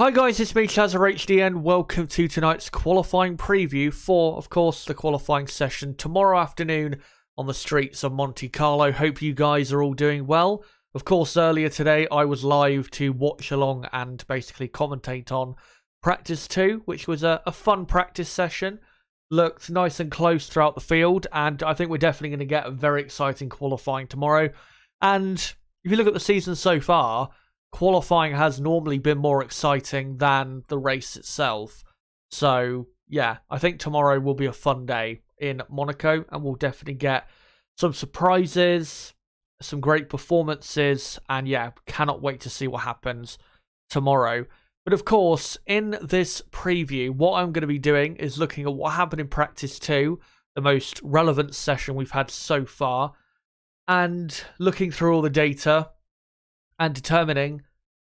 Hi guys, it's me ChazRHD and welcome to tonight's qualifying preview for, of course, the qualifying session tomorrow afternoon on the streets of Monte Carlo. Hope you guys are all doing well. Of course, earlier today I was live to watch along and basically commentate on Practice 2, which was a fun practice session. Looked nice and close throughout the field, and I think we're definitely going to get a very exciting qualifying tomorrow. And if you look at the season so far, qualifying has normally been more exciting than the race itself. So, yeah, I think tomorrow will be a fun day in Monaco, and we'll definitely get some surprises, some great performances, and yeah, cannot wait to see what happens tomorrow. But of course, in this preview, what I'm going to be doing is looking at what happened in Practice 2, the most relevant session we've had so far, and looking through all the data and determining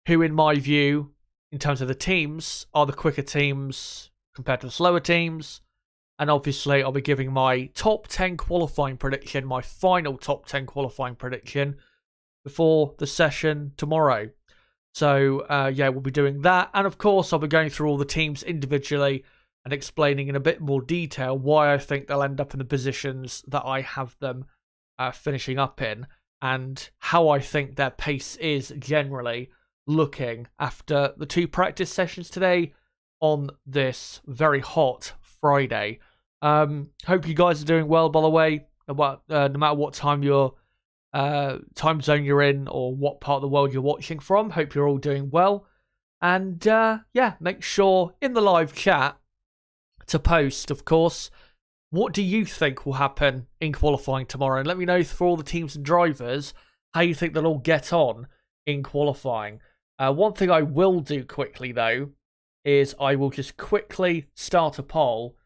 who, in my view, in terms of the teams, are the quicker teams compared to the slower teams. And obviously, I'll be giving my top 10 qualifying prediction, my final top 10 qualifying prediction before the session tomorrow. So, yeah, we'll be doing that. And of course, I'll be going through all the teams individually and explaining in a bit more detail why I think they'll end up in the positions that I have them finishing up in, and how I think their pace is generally looking after the two practice sessions today on this very hot Friday. Hope you guys are doing well, by the way, no matter what time time zone you're in or what part of the world you're watching from. Hope you're all doing well. And yeah, make sure in the live chat to post, of course, what do you think will happen in qualifying tomorrow? And let me know for all the teams and drivers how you think they'll all get on in qualifying. One thing I will do quickly, though, is I will just quickly start a poll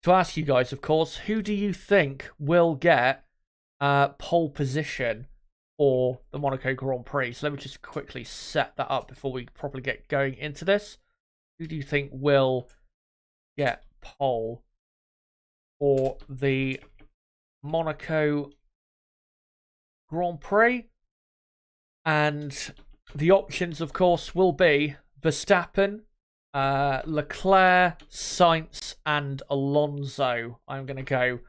to ask you guys, of course, who do you think will get pole position for the Monaco Grand Prix? So let me just quickly set that up before we properly get going into this. Who do you think will get pole for the Monaco Grand Prix? And the options, of course, will be Verstappen, Leclerc, Sainz, and Alonso. I'm going to go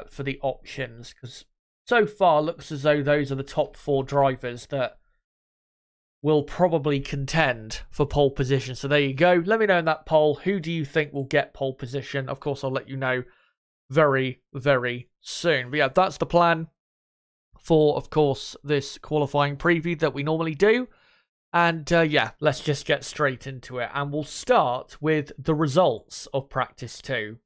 for the options because so far looks as though those are the top four drivers that will probably contend for pole position. So there you go. Let me know in that poll, who do you think will get pole position? Of course, I'll let you know very, very soon. But yeah, that's the plan for, of course, this qualifying preview that we normally do. And yeah, let's just get straight into it. And we'll start with the results of Practice 2.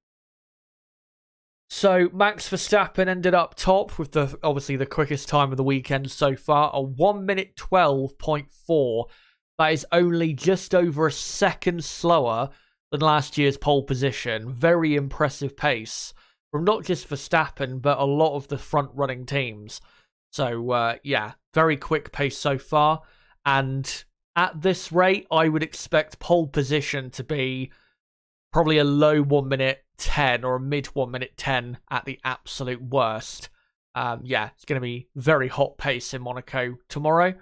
So Max Verstappen ended up top with obviously the quickest time of the weekend so far, a 1 minute 12.4. That is only just over a second slower than last year's pole position. Very impressive pace from not just Verstappen, but a lot of the front-running teams. So yeah, very quick pace so far. And at this rate, I would expect pole position to be probably a low 1 minute 10 or a mid 1 minute 10 at the absolute worst. Yeah, it's going to be very hot pace in Monaco tomorrow.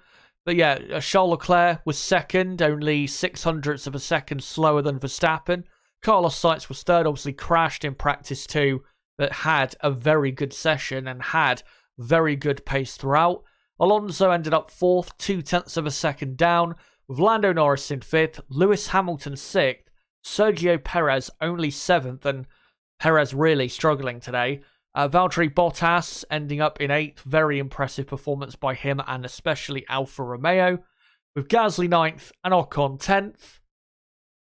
But yeah, Charles Leclerc was second, only 0.06 of a second slower than Verstappen. Carlos Sainz was third, obviously crashed in Practice 2, but had a very good session and had very good pace throughout. Alonso ended up fourth, 0.2 of a second down, with Lando Norris in fifth, Lewis Hamilton sixth, Sergio Perez only seventh, and Perez really struggling today. Valtteri Bottas ending up in eighth, very impressive performance by him and especially Alfa Romeo, with Gasly ninth and Ocon 10th.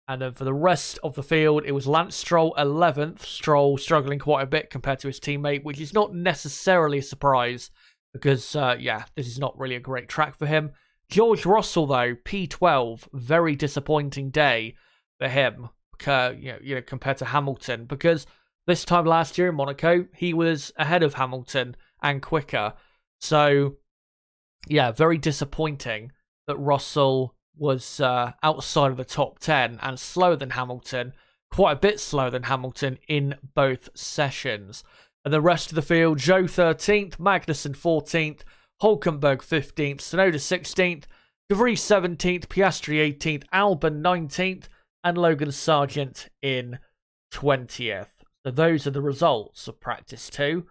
And then for the rest of the field, it was Lance Stroll 11th, Stroll struggling quite a bit compared to his teammate, which is not necessarily a surprise, because, yeah, this is not really a great track for him. George Russell, though, P12, very disappointing day for him, compared to Hamilton, because this time last year in Monaco, he was ahead of Hamilton and quicker. So, yeah, very disappointing that Russell was outside of the top 10 and slower than Hamilton, quite a bit slower than Hamilton in both sessions. And the rest of the field, Zhou 13th, Magnussen 14th, Hülkenberg 15th, Tsunoda 16th, De Vries 17th, Piastri 18th, Albon 19th, and Logan Sargent in 20th. So those are the results of practice 2.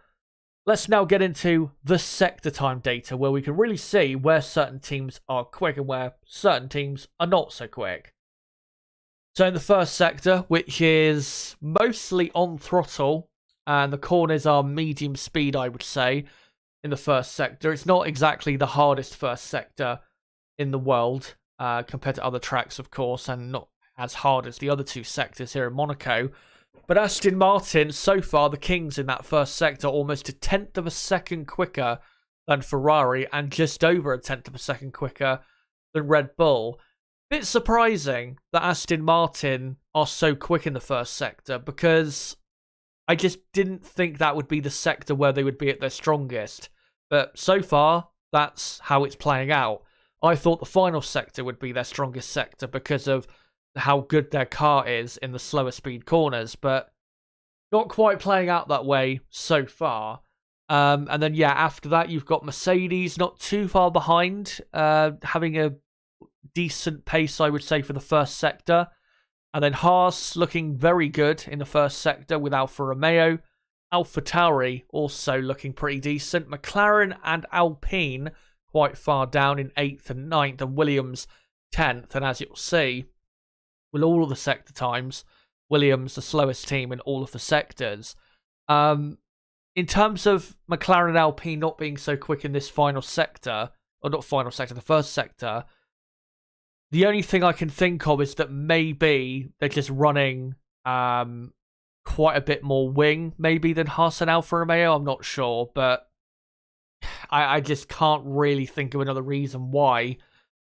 Let's now get into the sector time data, where we can really see where certain teams are quick and where certain teams are not so quick. So in the first sector, which is mostly on throttle, and the corners are medium speed, I would say, in the first sector. It's not exactly the hardest first sector in the world, compared to other tracks, of course, and not as hard as the other 2 sectors here in Monaco. But Aston Martin, so far, the kings in that first sector, almost a tenth of a second quicker than Ferrari, and just over a tenth of a second quicker than Red Bull. Bit surprising that Aston Martin are so quick in the first sector, because I just didn't think that would be the sector where they would be at their strongest. But so far, that's how it's playing out. I thought the final sector would be their strongest sector because of how good their car is in the slower speed corners, but not quite playing out that way so far. And then, yeah, after that, you've got Mercedes not too far behind, having a decent pace, I would say, for the first sector. And then Haas looking very good in the first sector with Alfa Romeo. AlphaTauri also looking pretty decent. McLaren and Alpine quite far down in 8th and 9th, and Williams 10th. And as you'll see, with all of the sector times, Williams the slowest team in all of the sectors. In terms of McLaren and Alpine not being so quick in this final sector, or not final sector, the first sector, the only thing I can think of is that maybe they're just running quite a bit more wing, maybe, than Haas and Alfa Romeo. I'm not sure, but I just can't really think of another reason why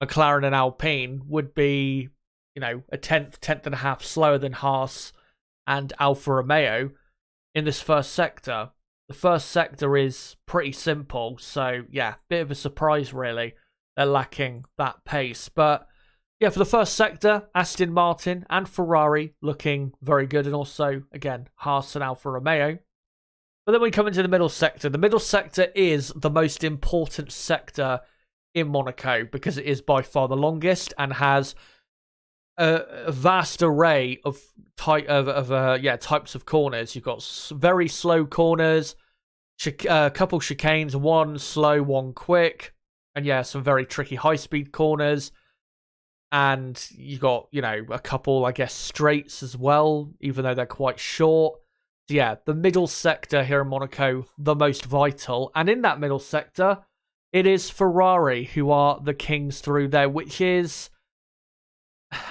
McLaren and Alpine would be, a tenth and a half slower than Haas and Alfa Romeo in this first sector. The first sector is pretty simple, so yeah, bit of a surprise really. They're lacking that pace, but yeah, for the first sector, Aston Martin and Ferrari looking very good, and also, again, Haas and Alfa Romeo. But then we come into the middle sector. The middle sector is the most important sector in Monaco because it is by far the longest and has a vast array of types of corners. You've got very slow corners, a couple chicanes, one slow, one quick, and yeah, some very tricky high-speed corners. And you've got, a couple, I guess, straights as well, even though they're quite short. So yeah, the middle sector here in Monaco, the most vital. And in that middle sector, it is Ferrari who are the kings through there, which is,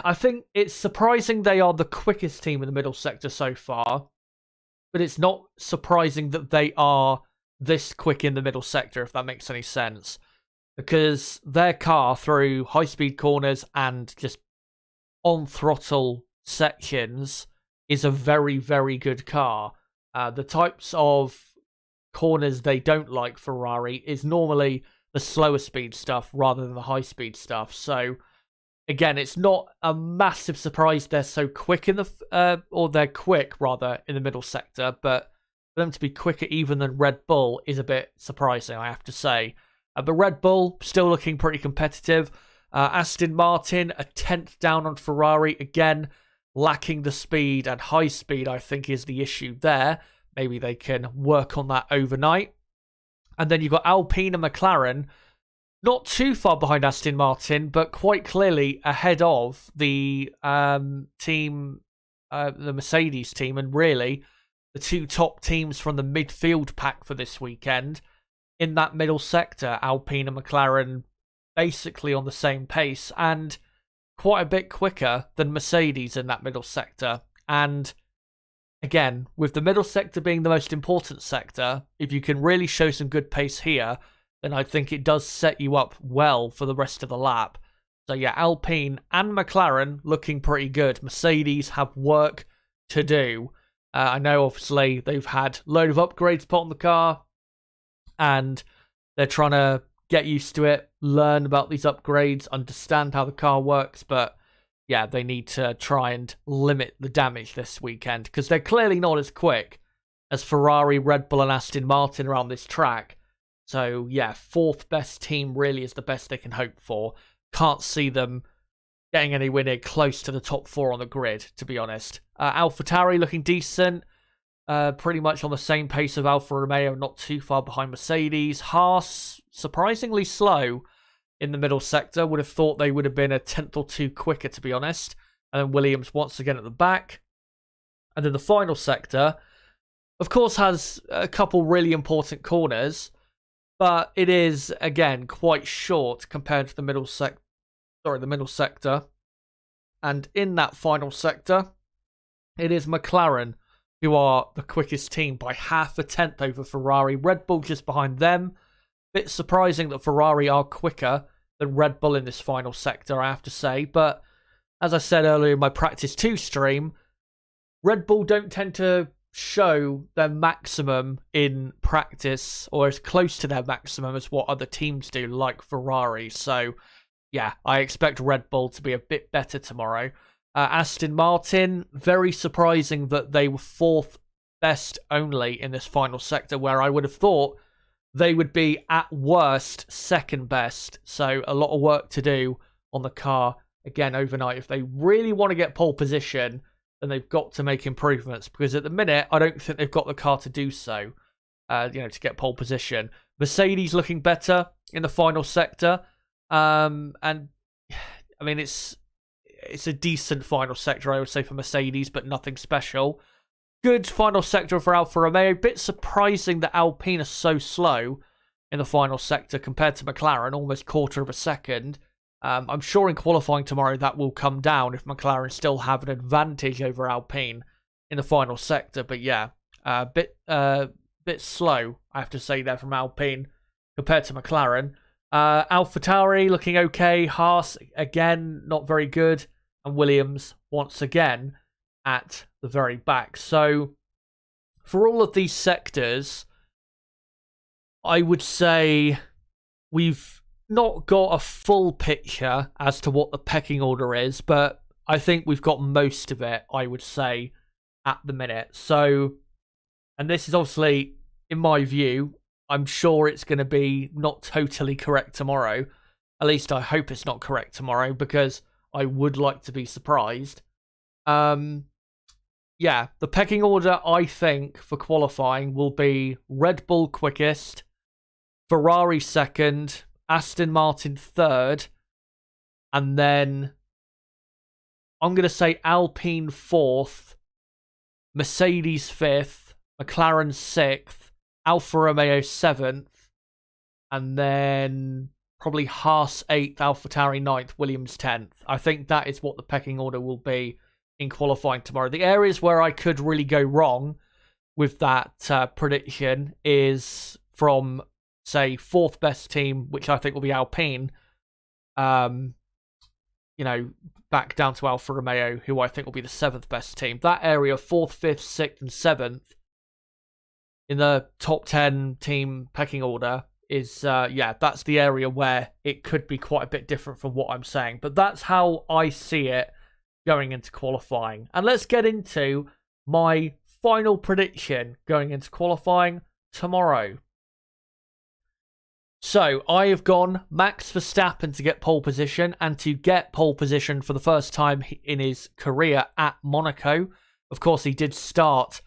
I think it's surprising they are the quickest team in the middle sector so far. But it's not surprising that they are this quick in the middle sector, if that makes any sense. Because their car, through high-speed corners and just on-throttle sections, is a very, very good car. The types of corners they don't like, Ferrari, is normally the slower speed stuff rather than the high-speed stuff. So, again, it's not a massive surprise they're so quick in the... or they're quick, rather, in the middle sector. But for them to be quicker even than Red Bull is a bit surprising, I have to say. But Red Bull still looking pretty competitive. Aston Martin a tenth down on Ferrari. Again, lacking the speed, and high speed I think is the issue there. Maybe they can work on that overnight. And then you've got Alpine and McLaren not too far behind Aston Martin, but quite clearly ahead of the team, the Mercedes team, and really the 2 top teams from the midfield pack for this weekend. In that middle sector, Alpine and McLaren basically on the same pace and quite a bit quicker than Mercedes in that middle sector. And again, with the middle sector being the most important sector, if you can really show some good pace here, then I think it does set you up well for the rest of the lap. So yeah, Alpine and McLaren looking pretty good. Mercedes have work to do. I know obviously they've had a load of upgrades put on the car, and they're trying to get used to it, learn about these upgrades, understand how the car works. But yeah, they need to try and limit the damage this weekend because they're clearly not as quick as Ferrari, Red Bull and Aston Martin around this track. So yeah, 4th best team really is the best they can hope for. can't see them getting anywhere near close to the top 4 on the grid, to be honest. AlphaTauri looking decent. Pretty much on the same pace of Alfa Romeo, not too far behind Mercedes. Haas, surprisingly slow in the middle sector. Would have thought they would have been a tenth or two quicker, to be honest. And then Williams once again at the back. And then the final sector, of course, has a couple really important corners, but it is, again, quite short compared to the middle sector. The middle sector. And in that final sector, it is McLaren who are the quickest team by half a tenth over Ferrari. Red Bull just behind them. Bit surprising that Ferrari are quicker than Red Bull in this final sector, I have to say. But as I said earlier in my Practice 2 stream, Red Bull don't tend to show their maximum in practice, or as close to their maximum as what other teams do, like Ferrari. So, yeah, I expect Red Bull to be a bit better tomorrow. Aston Martin, very surprising that they were 4th best only in this final sector, where I would have thought they would be at worst 2nd best. So a lot of work to do on the car again overnight. If they really want to get pole position, then they've got to make improvements, because at the minute I don't think they've got the car to do so. To get pole position. Mercedes looking better in the final sector, and I mean it's a decent final sector, I would say, for Mercedes, but nothing special. Good final sector for Alfa Romeo. Bit surprising that Alpine are so slow in the final sector compared to McLaren, almost quarter of a second. I'm sure in qualifying tomorrow that will come down if McLaren still have an advantage over Alpine in the final sector. But yeah, bit slow, I have to say, there from Alpine compared to McLaren. AlphaTauri looking okay. Haas, again, not very good. And Williams, once again, at the very back. So, for all of these sectors, I would say we've not got a full picture as to what the pecking order is, but I think we've got most of it, I would say, at the minute. So, and this is obviously, in my view, I'm sure it's going to be not totally correct tomorrow. At least I hope it's not correct tomorrow, because I would like to be surprised. Yeah, the pecking order, I think, for qualifying will be Red Bull quickest, Ferrari 2nd, Aston Martin 3rd, and then I'm going to say Alpine 4th, Mercedes 5th, McLaren 6th, Alfa Romeo 7th, and then probably Haas 8th, AlphaTauri 9th, Williams 10th. I think that is what the pecking order will be in qualifying tomorrow. The areas where I could really go wrong with that prediction is from, say, 4th best team, which I think will be Alpine, back down to Alfa Romeo, who I think will be the 7th best team. That area, 4th, 5th, 6th, and 7th, in the top 10 team pecking order, is, that's the area where it could be quite a bit different from what I'm saying. But that's how I see it going into qualifying. And let's get into my final prediction going into qualifying tomorrow. So, I have gone Max Verstappen to get pole position, and to get pole position for the first time in his career at Monaco. Of course, he did start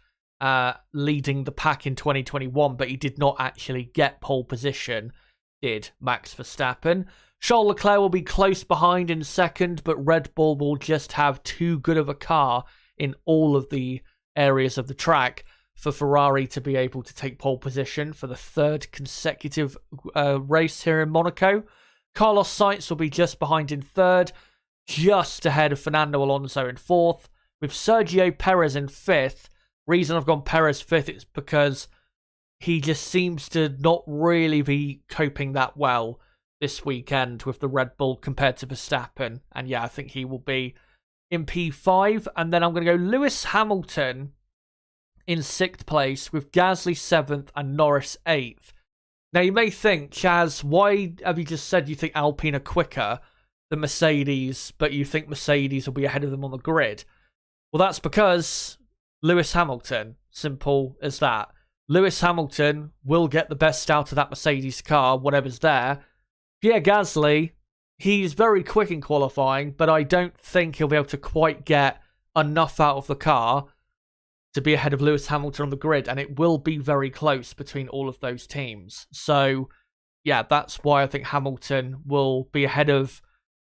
leading the pack in 2021, but he did not actually get pole position, did Max Verstappen. Charles Leclerc will be close behind in 2nd, but Red Bull will just have too good of a car in all of the areas of the track for Ferrari to be able to take pole position for the 3rd consecutive race here in Monaco. Carlos Sainz will be just behind in 3rd, just ahead of Fernando Alonso in 4th, with Sergio Perez in 5th. Reason I've gone Perez 5th is because he just seems to not really be coping that well this weekend with the Red Bull compared to Verstappen. And yeah, I think he will be in P5. And then I'm going to go Lewis Hamilton in 6th place, with Gasly 7th and Norris 8th. Now you may think, Chaz, why have you just said you think Alpine are quicker than Mercedes, but you think Mercedes will be ahead of them on the grid? Well, that's because Lewis Hamilton, simple as that. Lewis Hamilton will get the best out of that Mercedes car, whatever's there. Pierre Gasly, he's very quick in qualifying, but I don't think he'll be able to quite get enough out of the car to be ahead of Lewis Hamilton on the grid, and it will be very close between all of those teams. So, yeah, that's why I think Hamilton will be ahead of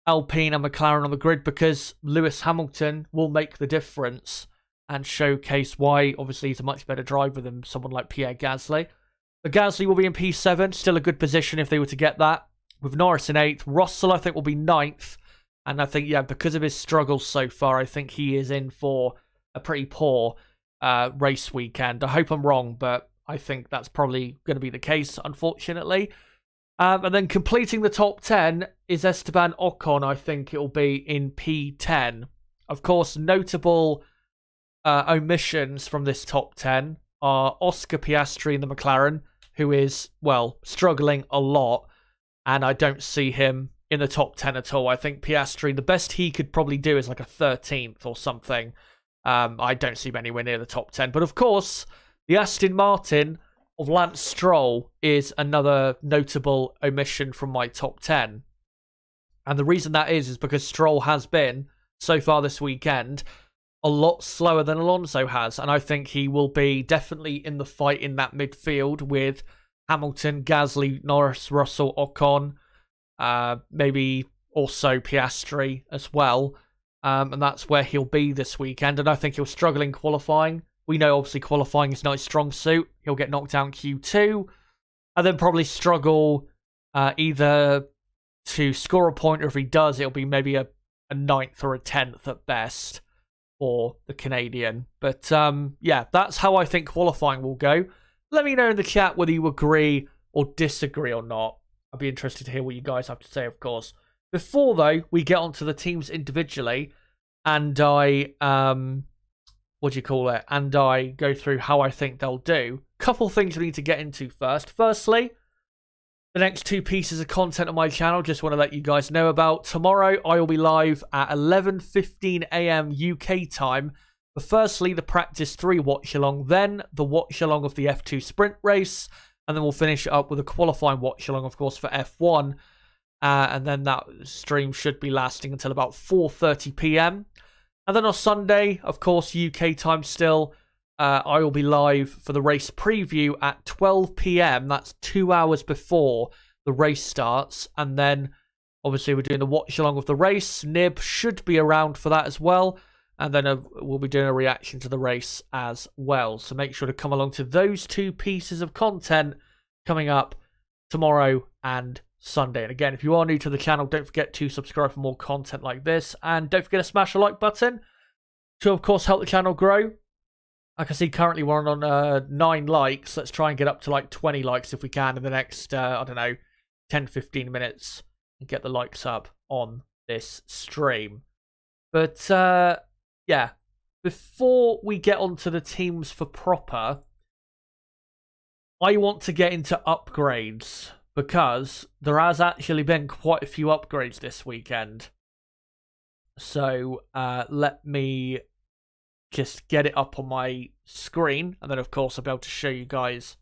Alpine and McLaren on the grid, because Lewis Hamilton will make the difference and showcase why, obviously, he's a much better driver than someone like Pierre Gasly. But Gasly will be in P7, still a good position if they were to get that. With Norris in 8th, Russell, I think, will be 9th. And I think, yeah, because of his struggles so far, I think he is in for a pretty poor race weekend. I hope I'm wrong, but I think that's probably going to be the case, unfortunately. And then completing the top 10 is Esteban Ocon. I think it'll be in P10. Of course, notable omissions from this top 10 are Oscar Piastri in the McLaren, who is, well, struggling a lot. And I don't see him in the top 10 at all. I think Piastri, the best he could probably do is like a 13th or something. I don't see him anywhere near the top 10. But of course, the Aston Martin of Lance Stroll is another notable omission from my top 10. And the reason that is because Stroll has been, so far this weekend, a lot slower than Alonso has. And I think he will be definitely in the fight in that midfield with Hamilton, Gasly, Norris, Russell, Ocon, maybe also Piastri as well. And that's where he'll be this weekend. And I think he'll struggle in qualifying. We know, obviously, qualifying is not his strong suit. He'll get knocked down Q2. And then probably struggle either to score a point, or if he does, it'll be maybe a 9th or a 10th at best for the Canadian. But, yeah, that's how I think qualifying will go. Let me know in the chat whether you agree or disagree or not. I'd be interested to hear what you guys have to say, of course. Before, though, we get onto the teams individually, and I, and I go through how I think they'll do. Couple things we need to get into first. Firstly, the next 2 pieces of content on my channel, just want to let you guys know about. Tomorrow, I will be live at 11:15 a.m. UK time. But firstly, the Practice 3 watch-along, then the watch-along of the F2 sprint race, and then we'll finish it up with a qualifying watch-along, of course, for F1. And then that stream should be lasting until about 4:30 p.m. And then on Sunday, of course, UK time still, I will be live for the race preview at 12 p.m. That's 2 hours before the race starts. And then, obviously, we're doing the watch-along of the race. Nib should be around for that as well. And then we'll be doing a reaction to the race as well. So make sure to come along to those 2 pieces of content coming up tomorrow and Sunday. And again, if you are new to the channel, don't forget to subscribe for more content like this. And don't forget to smash the like button to, of course, help the channel grow. I can see currently we're on 9 likes. Let's try and get up to like 20 likes if we can in the next, 10-15 minutes. And get the likes up on this stream. But, yeah, before we get onto the teams for proper, I want to get into upgrades, because there has actually been quite a few upgrades this weekend. So let me just get it up on my screen, and then of course I'll be able to show you guys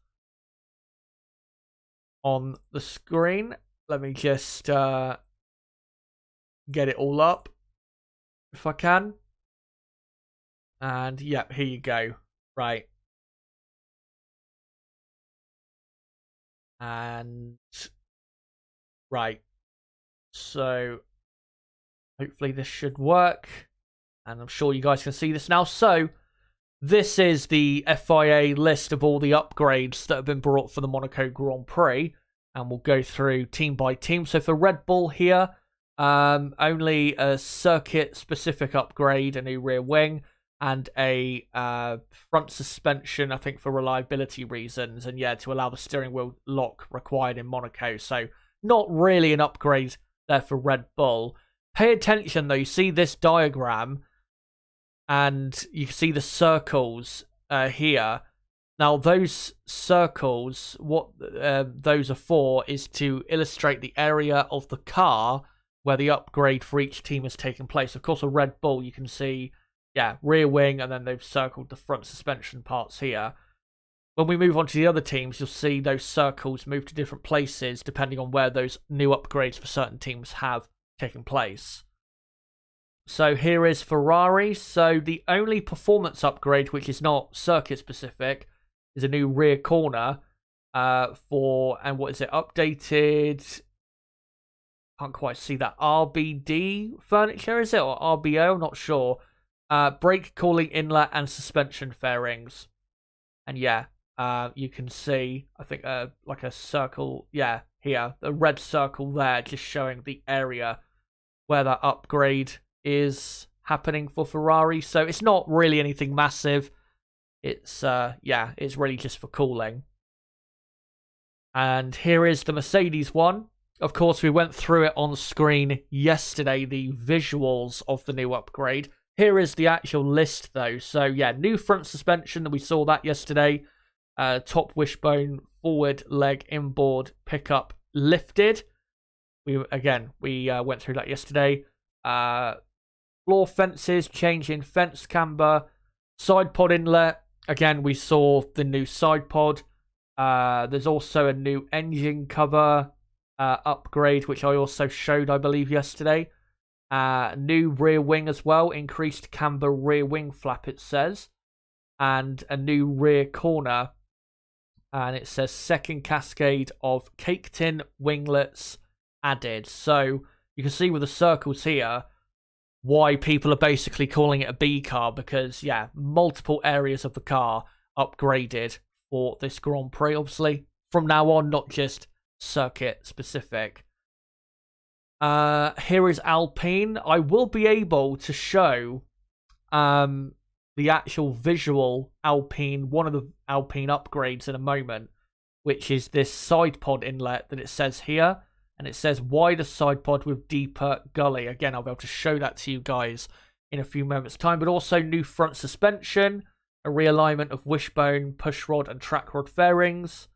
on the screen. Let me just get it all up if I can. And yeah, here you go. Right. And right. So hopefully this should work. And I'm sure you guys can see this now. So this is the FIA list of all the upgrades that have been brought for the Monaco Grand Prix. And we'll go through team by team. So for Red Bull here, only a circuit-specific upgrade, a new rear wing, and a front suspension, I think, for reliability reasons. And yeah, to allow the steering wheel lock required in Monaco. So not really an upgrade there for Red Bull. Pay attention, though. You see this diagram, and you see the circles here. Now, those circles, what those are for is to illustrate the area of the car where the upgrade for each team has taken place. Of course, a Red Bull, you can see, yeah, rear wing, and then they've circled the front suspension parts here. When we move on to the other teams, you'll see those circles move to different places depending on where those new upgrades for certain teams have taking place. So here is Ferrari. So the only performance upgrade, which is not circuit specific, is a new rear corner and what is it, updated, can't quite see that, RBD furniture, is it, or RBO, I'm not sure. Brake cooling inlet and suspension fairings. And yeah, you can see, I think, like a circle, yeah, here, the red circle there, just showing the area where that upgrade is happening for Ferrari. So it's not really anything massive. It's, it's really just for cooling. And here is the Mercedes one. Of course, we went through it on screen yesterday, the visuals of the new upgrade. Here is the actual list, though. So, yeah, new front suspension, we saw that yesterday. Top wishbone, forward leg inboard pickup lifted. We went through that yesterday. Floor fences, change in fence camber. Side pod inlet. Again, we saw the new side pod. There's also a new engine cover upgrade, which I also showed, I believe, yesterday. New rear wing as well. Increased camber rear wing flap, it says. And a new rear corner. And it says second cascade of cake tin winglets added. So you can see with the circles here why people are basically calling it a B car, because, yeah, multiple areas of the car upgraded for this Grand Prix, obviously. From now on, not just circuit specific. Here is Alpine. I will be able to show the actual visual Alpine, one of the Alpine upgrades in a moment, which is this side pod inlet that it says here. And it says wider side pod with deeper gully. Again, I'll be able to show that to you guys in a few moments' time. But also new front suspension, a realignment of wishbone, push rod, and track rod fairings.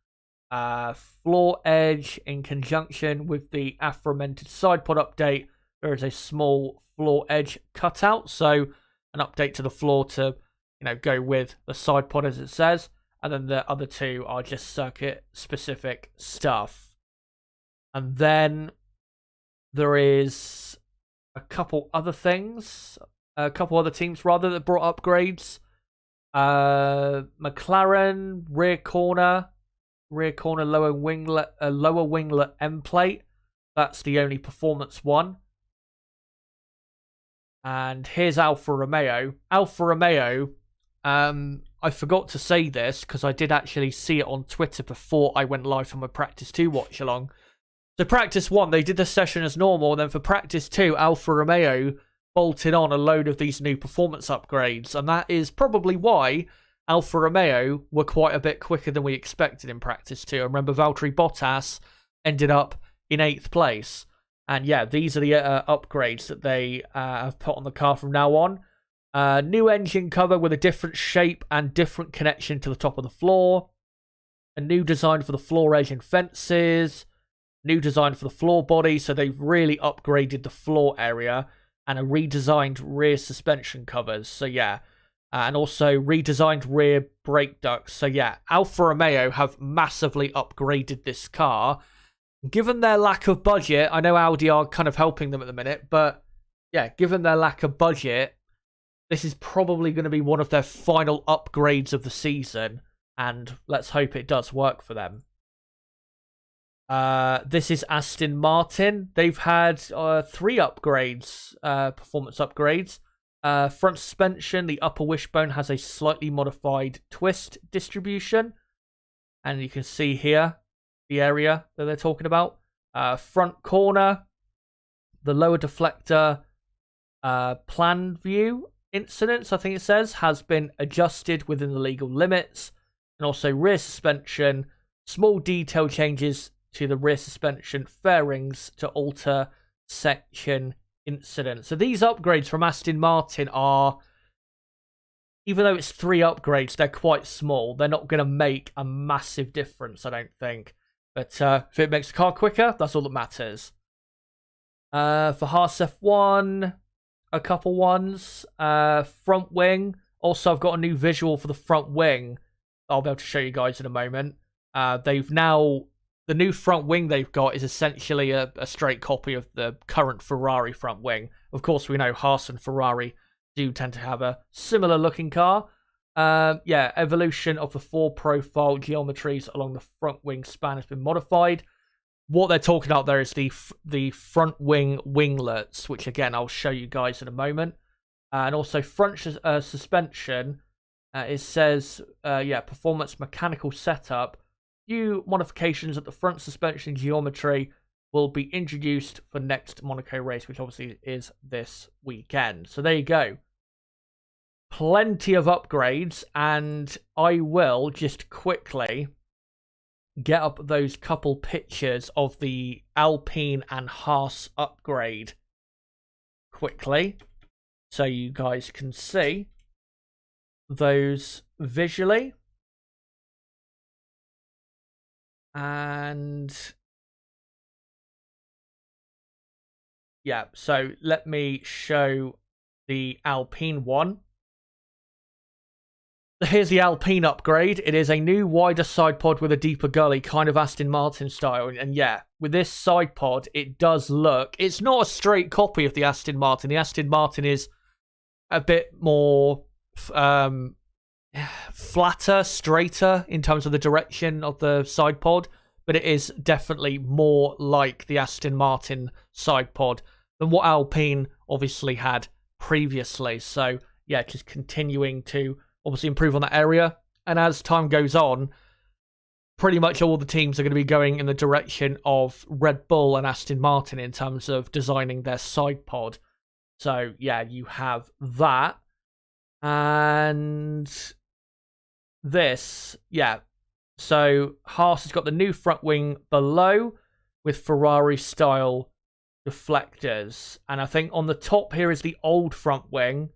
Floor edge in conjunction with the aforementioned side pod update. There is a small floor edge cutout. So an update to the floor to, go with the side pod as it says. And then the other two are just circuit specific stuff. And then there is a couple other things, a couple other teams rather that brought upgrades. McLaren rear corner lower winglet end plate. That's the only performance one. And here's Alfa Romeo. Alfa Romeo, I forgot to say this because I did actually see it on Twitter before I went live for my Practice 2 watch along. So Practice 1, they did the session as normal. Then for Practice 2, Alfa Romeo bolted on a load of these new performance upgrades. And that is probably why Alfa Romeo were quite a bit quicker than we expected in Practice 2. I remember Valtteri Bottas ended up in 8th place. And yeah, these are the upgrades that they have put on the car from now on. New engine cover with a different shape and different connection to the top of the floor. A new design for the floor edge and fences. New design for the floor body, so they've really upgraded the floor area, and a redesigned rear suspension covers. So yeah, and also redesigned rear brake ducts. So yeah, Alfa Romeo have massively upgraded this car. Given their lack of budget, I know Audi are kind of helping them at the minute, but yeah, given their lack of budget, this is probably going to be one of their final upgrades of the season, and let's hope it does work for them. This is Aston Martin. They've had 3 upgrades, performance upgrades. Front suspension, the upper wishbone has a slightly modified twist distribution. And you can see here the area that they're talking about. Front corner, the lower deflector plan view incidence, I think it says, has been adjusted within the legal limits. And also rear suspension, small detail changes to the rear suspension fairings to alter section incidence. So these upgrades from Aston Martin are, even though it's 3 upgrades, they're quite small. They're not going to make a massive difference, I don't think. But if it makes the car quicker, that's all that matters. For Haas F1, a couple ones. Front wing. Also, I've got a new visual for the front wing I'll be able to show you guys in a moment. They've now the new front wing they've got is essentially a straight copy of the current Ferrari front wing. Of course, we know Haas and Ferrari do tend to have a similar looking car. Yeah, evolution of the four profile geometries along the front wing span has been modified. What they're talking about there is the front wing winglets, which again I'll show you guys in a moment. And also front suspension. It says, performance mechanical setup. Few modifications at the front suspension geometry will be introduced for next Monaco race, which obviously is this weekend. So there you go. Plenty of upgrades, and I will just quickly get up those couple pictures of the Alpine and Haas upgrade quickly, so you guys can see those visually. And yeah, so let me show the Alpine one. Here's the Alpine upgrade. It is a new wider side pod with a deeper gully, kind of Aston Martin style. And yeah, with this side pod, it does look... It's not a straight copy of the Aston Martin. The Aston Martin is a bit more flatter, straighter in terms of the direction of the side pod, but it is definitely more like the Aston Martin side pod than what Alpine obviously had previously. So yeah, just continuing to obviously improve on that area, and as time goes on, pretty much all the teams are going to be going in the direction of Red Bull and Aston Martin in terms of designing their side pod. So yeah, you have that. And this, yeah. So Haas has got the new front wing below with Ferrari style deflectors. And I think on the top here is the old front wing.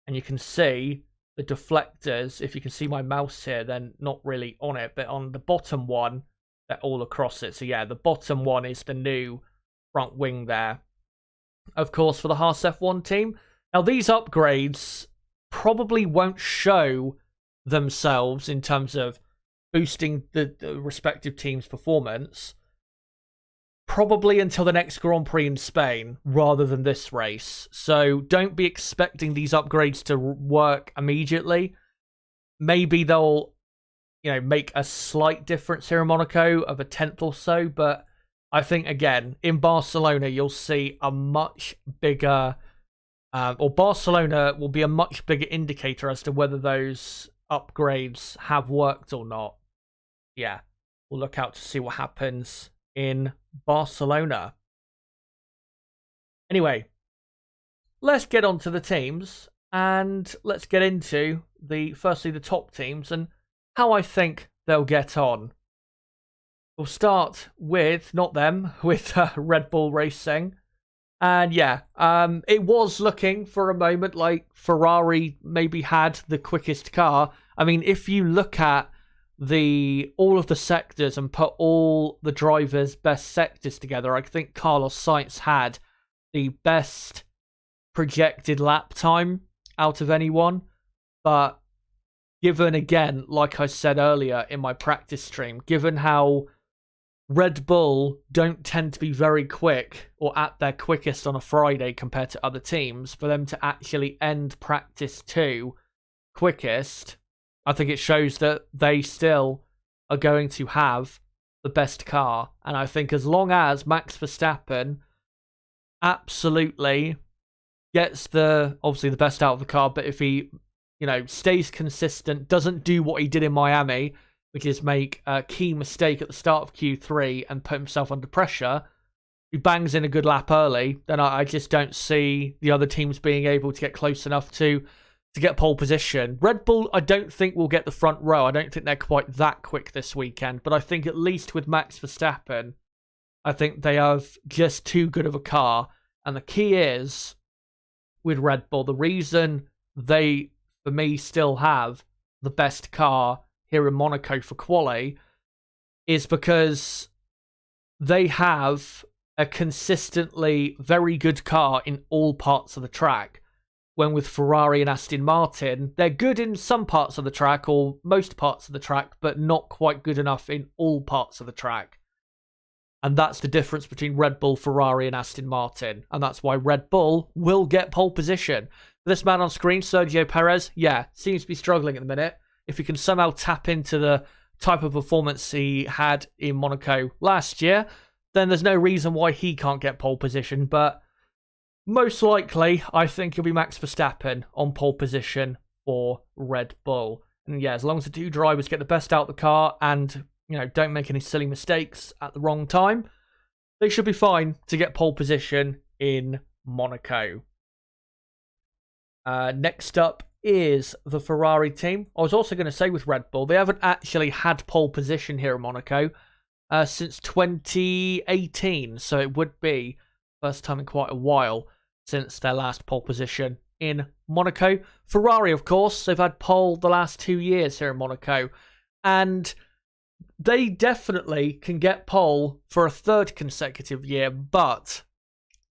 And you can see the deflectors. If you can see my mouse here, then not really on it. But on the bottom one, they're all across it. So yeah, the bottom one is the new front wing there. Of course, for the Haas F1 team. Now, these upgrades probably won't show themselves in terms of boosting the respective team's performance probably until the next Grand Prix in Spain rather than this race. So don't be expecting these upgrades to work immediately. Maybe they'll, make a slight difference here in Monaco of a tenth or so, but I think, again, in Barcelona, you'll see a much bigger... or Barcelona will be a much bigger indicator as to whether those upgrades have worked or not. Yeah, we'll look out to see what happens in Barcelona. Anyway, let's get on to the teams, and let's get into firstly the top teams and how I think they'll get on. We'll start with, not them, with Red Bull Racing. And yeah, it was looking for a moment like Ferrari maybe had the quickest car. I mean, if you look at all of the sectors and put all the drivers' best sectors together, I think Carlos Sainz had the best projected lap time out of anyone. But given, again, like I said earlier in my practice stream, given how Red Bull don't tend to be very quick or at their quickest on a Friday compared to other teams, for them to actually end practice 2 quickest, I think it shows that they still are going to have the best car. And I think as long as Max Verstappen absolutely gets obviously the best out of the car, but if he, stays consistent, doesn't do what he did in Miami, which is make a key mistake at the start of Q3 and put himself under pressure, he bangs in a good lap early, then I just don't see the other teams being able to get close enough to get pole position. Red Bull, I don't think will get the front row. I don't think they're quite that quick this weekend, but I think at least with Max Verstappen, I think they have just too good of a car. And the key is, with Red Bull, the reason they, for me, still have the best car here in Monaco for quali is because they have a consistently very good car in all parts of the track. When with Ferrari and Aston Martin, they're good in some parts of the track or most parts of the track, but not quite good enough in all parts of the track. And that's the difference between Red Bull, Ferrari, and Aston Martin. And that's why Red Bull will get pole position. This man on screen, Sergio Perez, seems to be struggling at the minute. If he can somehow tap into the type of performance he had in Monaco last year, then there's no reason why he can't get pole position. But most likely, I think it'll be Max Verstappen on pole position for Red Bull. And as long as the two drivers get the best out of the car and, don't make any silly mistakes at the wrong time, they should be fine to get pole position in Monaco. Next up is the Ferrari team. I was also going to say with Red Bull, they haven't actually had pole position here in Monaco since 2018. So it would be first time in quite a while since their last pole position in Monaco. Ferrari, of course, they've had pole the last 2 years here in Monaco. And they definitely can get pole for a third consecutive year. But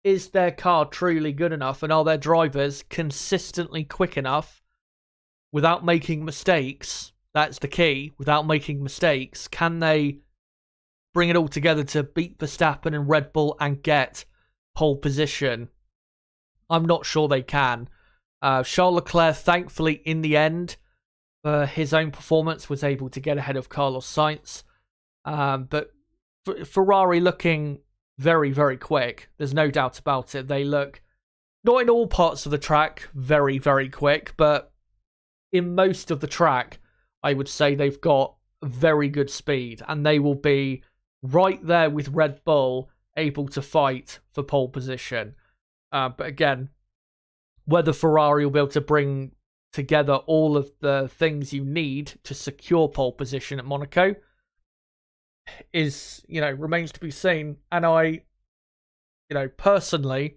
is their car truly good enough? And are their drivers consistently quick enough without making mistakes? That's the key. Without making mistakes, can they bring it all together to beat Verstappen and Red Bull and get pole position? I'm not sure they can. Charles Leclerc, thankfully, in the end, his own performance was able to get ahead of Carlos Sainz. But Ferrari looking very, very quick. There's no doubt about it. They look, not in all parts of the track, very, very quick, but in most of the track, I would say they've got very good speed, and they will be right there with Red Bull, able to fight for pole position. But again, whether Ferrari will be able to bring together all of the things you need to secure pole position at Monaco is, remains to be seen. And I, personally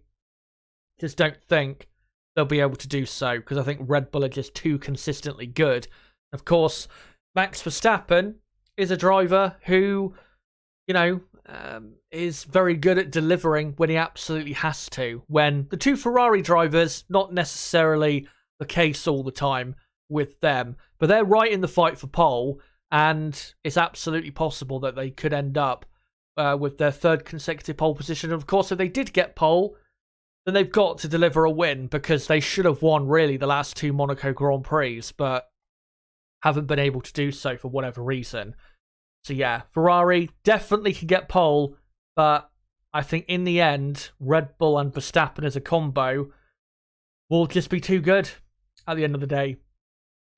just don't think they'll be able to do so, because I think Red Bull are just too consistently good. Of course, Max Verstappen is a driver who, is very good at delivering when he absolutely has to. When the two Ferrari drivers, not necessarily the case all the time with them, but they're right in the fight for pole, and it's absolutely possible that they could end up with their third consecutive pole position. And of course, if they did get pole, then they've got to deliver a win, because they should have won really the last two Monaco Grand Prix, but haven't been able to do so for whatever reason. So Ferrari definitely can get pole, but I think in the end, Red Bull and Verstappen as a combo will just be too good at the end of the day.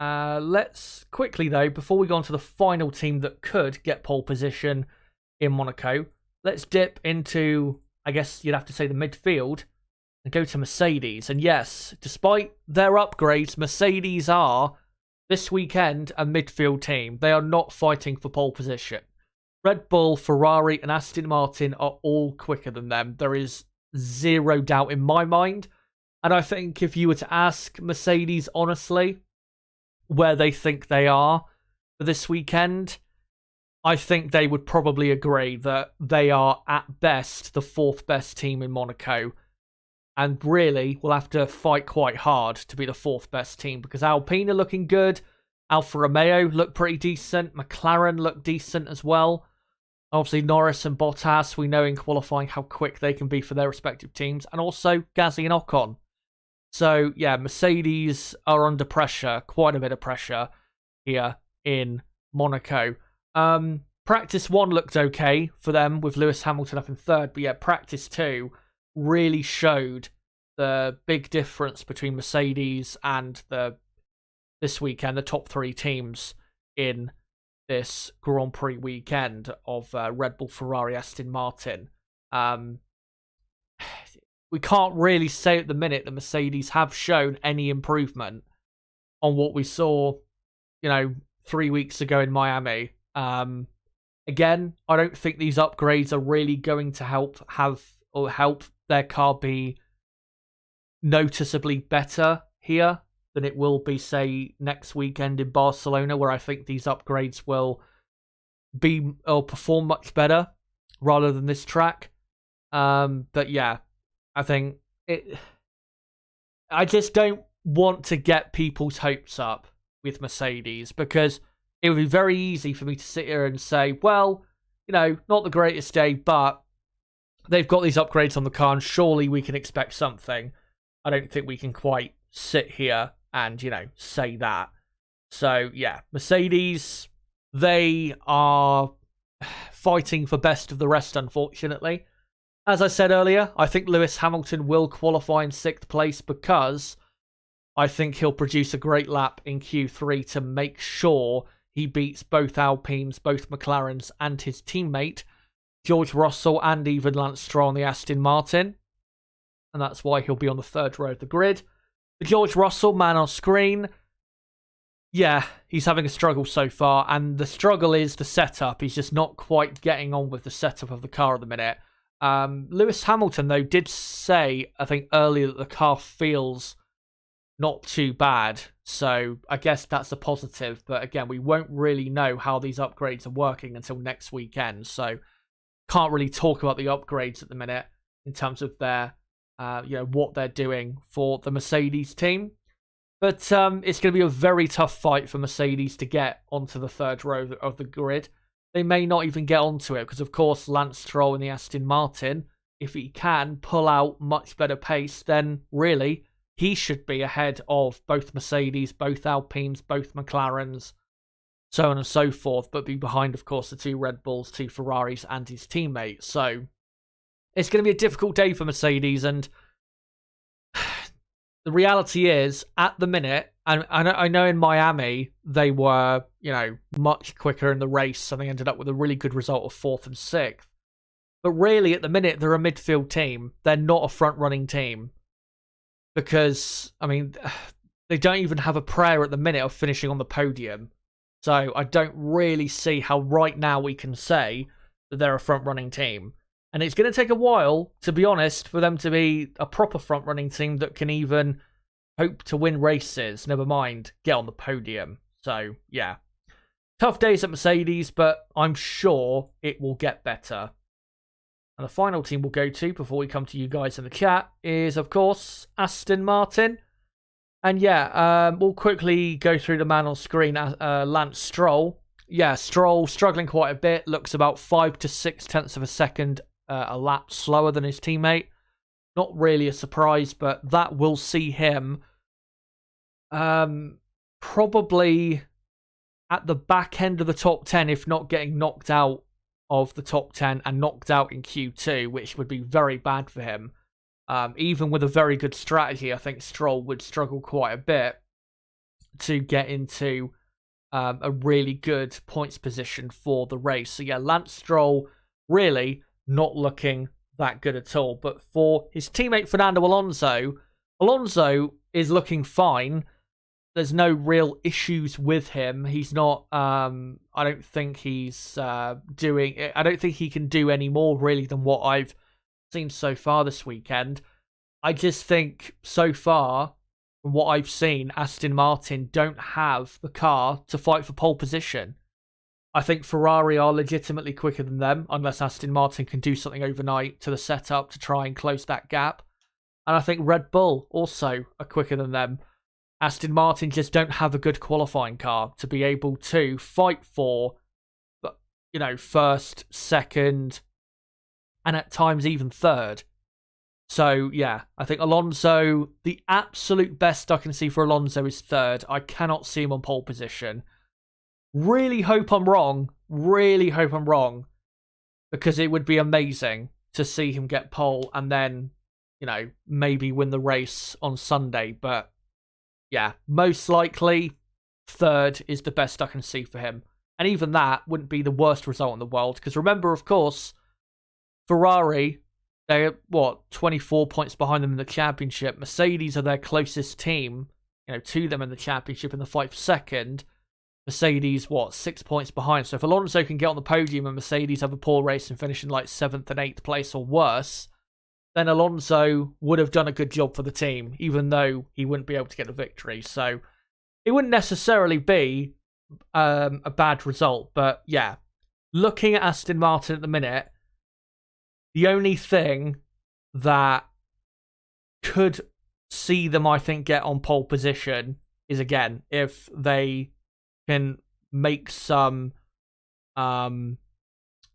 Let's quickly, though, before we go on to the final team that could get pole position in Monaco, let's dip into, I guess you'd have to say, the midfield and go to Mercedes. And yes, despite their upgrades, Mercedes are, this weekend, a midfield team. They are not fighting for pole position. Red Bull, Ferrari, and Aston Martin are all quicker than them. There is zero doubt in my mind. And I think if you were to ask Mercedes, honestly, where they think they are for this weekend, I think they would probably agree that they are, at best, the fourth best team in Monaco. And really, we'll have to fight quite hard to be the fourth best team, because Alpine are looking good. Alfa Romeo look pretty decent. McLaren look decent as well. Obviously, Norris and Bottas, we know in qualifying how quick they can be for their respective teams. And also, Gasly and Ocon. So, Mercedes are under pressure, quite a bit of pressure here in Monaco. Practice 1 looked okay for them with Lewis Hamilton up in third, but practice 2 really showed the big difference between Mercedes and this weekend, the top 3 teams in this Grand Prix weekend of Red Bull, Ferrari, Aston Martin. We can't really say at the minute that Mercedes have shown any improvement on what we saw, 3 weeks ago in Miami. Again, I don't think these upgrades are really going to help their car be noticeably better here than it will be, say, next weekend in Barcelona, where I think these upgrades will perform much better rather than this track. But I think I just don't want to get people's hopes up with Mercedes, because it would be very easy for me to sit here and say, well, not the greatest day, but they've got these upgrades on the car, and surely we can expect something. I don't think we can quite sit here and, say that. So, yeah, Mercedes, they are fighting for best of the rest, unfortunately. As I said earlier, I think Lewis Hamilton will qualify in 6th place because I think he'll produce a great lap in Q3 to make sure he beats both Alpines, both McLarens, and his teammate, George Russell, and even Lance Stroll on the Aston Martin. And that's why he'll be on the 3rd row of the grid. The George Russell man on screen, yeah, he's having a struggle so far, and the struggle is the setup. He's just not quite getting on with the setup of the car at the minute. Lewis Hamilton, though, did say, I think earlier, that the car feels not too bad. So I guess that's a positive. But again, we won't really know how these upgrades are working until next weekend. So can't really talk about the upgrades at the minute in terms of their, what they're doing for the Mercedes team. But it's going to be a very tough fight for Mercedes to get onto the 3rd row of the grid. They may not even get onto it because, of course, Lance Stroll in the Aston Martin, if he can pull out much better pace, then really he should be ahead of both Mercedes, both Alpines, both McLarens, so on and so forth, but be behind, of course, the 2 Red Bulls, 2 Ferraris, and his teammate. So it's going to be a difficult day for Mercedes, and the reality is, at the minute, and I know in Miami, they were, much quicker in the race, and they ended up with a really good result of 4th and 6th. But really, at the minute, they're a midfield team. They're not a front-running team. Because, they don't even have a prayer at the minute of finishing on the podium. So I don't really see how right now we can say that they're a front-running team. And it's going to take a while, to be honest, for them to be a proper front-running team that can even hope to win races, never mind get on the podium. So, yeah. Tough days at Mercedes, but I'm sure it will get better. And the final team we'll go to before we come to you guys in the chat is, of course, Aston Martin. And yeah, we'll quickly go through the man on screen, Lance Stroll. Yeah, Stroll struggling quite a bit, looks about 5 to 6 tenths of a second a lap slower than his teammate. Not really a surprise, but that will see him probably at the back end of the top 10, if not getting knocked out of the top 10 and knocked out in Q2, which would be very bad for him. Even with a very good strategy, I think Stroll would struggle quite a bit to get into a really good points position for the race. So yeah, Lance Stroll really not looking that good at all. But for his teammate Fernando Alonso, Alonso is looking fine. There's no real issues with him. He's not, I don't think he's I don't think he can do any more really than what I've seen so far this weekend. I just think so far, from what I've seen, Aston Martin don't have the car to fight for pole position. I think Ferrari are legitimately quicker than them, unless Aston Martin can do something overnight to the setup to try and close that gap. And I think Red Bull also are quicker than them. Aston Martin just don't have a good qualifying car to be able to fight for, first, second, and at times even third. So, yeah, I think Alonso, the absolute best I can see for Alonso is third. I cannot see him on pole position. Really hope I'm wrong. Because it would be amazing to see him get pole and then, maybe win the race on Sunday. But, yeah, most likely third is the best I can see for him. And even that wouldn't be the worst result in the world. Because remember, of course, Ferrari, they're, 24 points behind them in the championship. Mercedes are their closest team, to them in the championship in the fight for second. Mercedes, 6 points behind. So if Alonso can get on the podium and Mercedes have a poor race and finish in 7th and 8th place or worse, then Alonso would have done a good job for the team, even though he wouldn't be able to get the victory. So it wouldn't necessarily be a bad result. But yeah, looking at Aston Martin at the minute, the only thing that could see them, I think, get on pole position is, again, if they can make some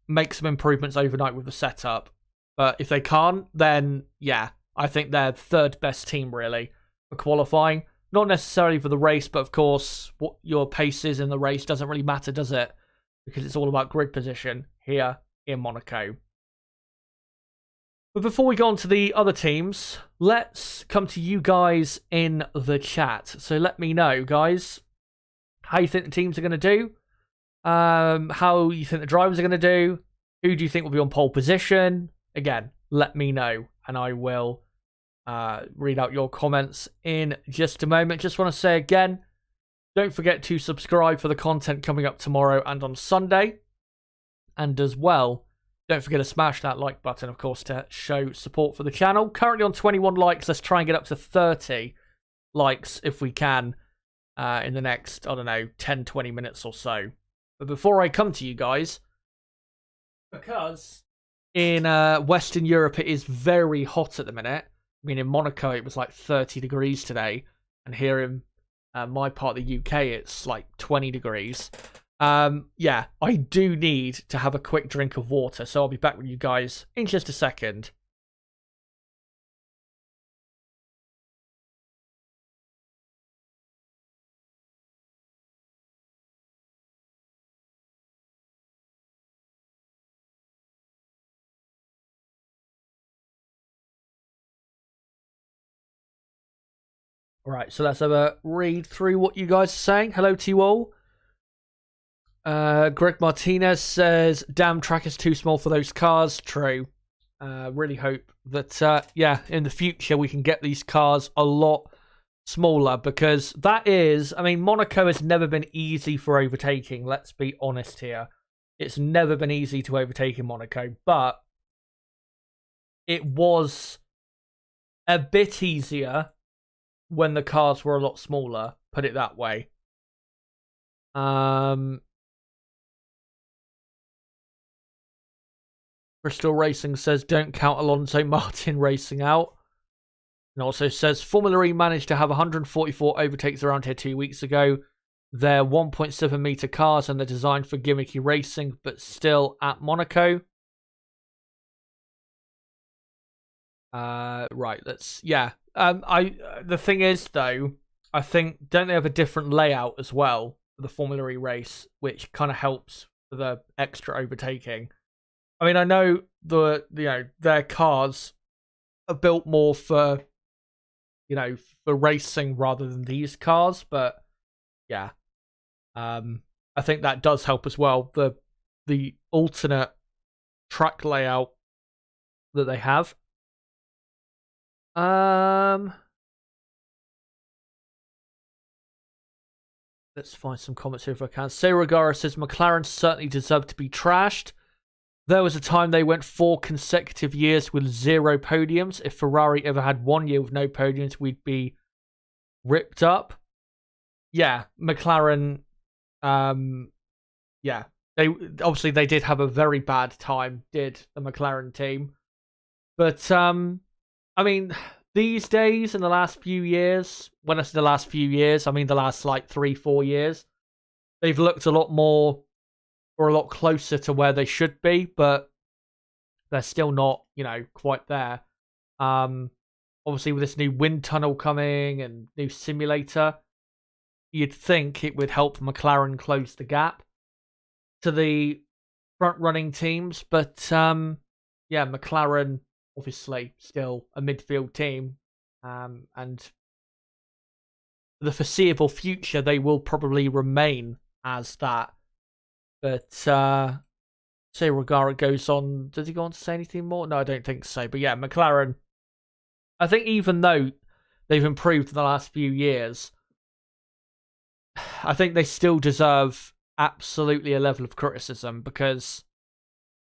make some improvements overnight with the setup. But if they can't, then yeah, I think they're third best team really for qualifying. Not necessarily for the race, but of course, what your pace is in the race doesn't really matter, does it? Because it's all about grid position here in Monaco. But before we go on to the other teams, let's come to you guys in the chat. So let me know, guys, how you think the teams are going to do, how you think the drivers are going to do, who do you think will be on pole position? Again, let me know, and I will read out your comments in just a moment. Just want to say again, don't forget to subscribe for the content coming up tomorrow and on Sunday. And as well, don't forget to smash that like button, of course, to show support for the channel. Currently on 21 likes. Let's try and get up to 30 likes if we can in the next, I don't know, 10, 20 minutes or so. But before I come to you guys, because in Western Europe it is very hot at the minute. I mean, in Monaco it was like 30 degrees today. And here in my part of the UK, it's like 20 degrees. Yeah, I do need to have a quick drink of water, so I'll be back with you guys in just a second. Alright, so let's have a read through what you guys are saying. Hello to you all. Greg Martinez says, damn, track is too small for those cars. True. Really hope that, yeah, in the future we can get these cars a lot smaller, because that is, I mean, Monaco has never been easy for overtaking. Let's be honest here. It's never been easy to overtake in Monaco, but it was a bit easier when the cars were a lot smaller, put it that way. Bristol Racing says, don't count Alonso Martin racing out. And also says, Formula E managed to have 144 overtakes around here 2 weeks ago. They're 1.7 meter cars and they're designed for gimmicky racing, but still at Monaco. Right, let's, yeah. The thing is, though, I think, don't they have a different layout as well for the Formula E race, which kind of helps for the extra overtaking? I mean, I know their cars are built more for, for racing rather than these cars, but yeah, I think that does help as well. The alternate track layout that they have. Let's find some comments here if I can. Seragara says, McLaren certainly deserve to be trashed. There was a time they went 4 consecutive years with 0 podiums. If Ferrari ever had 1 year with no podiums, we'd be ripped up. Yeah, McLaren, yeah. They did have a very bad time, did the McLaren team. But, I mean, these days, in the last few years, when I say the last few years, I mean the last, 3-4 years, they've looked a lot more, or a lot closer to where they should be, but they're still not, quite there. Obviously, with this new wind tunnel coming and new simulator, you'd think it would help McLaren close the gap to the front-running teams, but, yeah, McLaren, obviously, still a midfield team, and for the foreseeable future, they will probably remain as that. But, say Regara goes on, does he go on to say anything more? No, I don't think so. But yeah, McLaren, I think even though they've improved in the last few years, I think they still deserve absolutely a level of criticism, because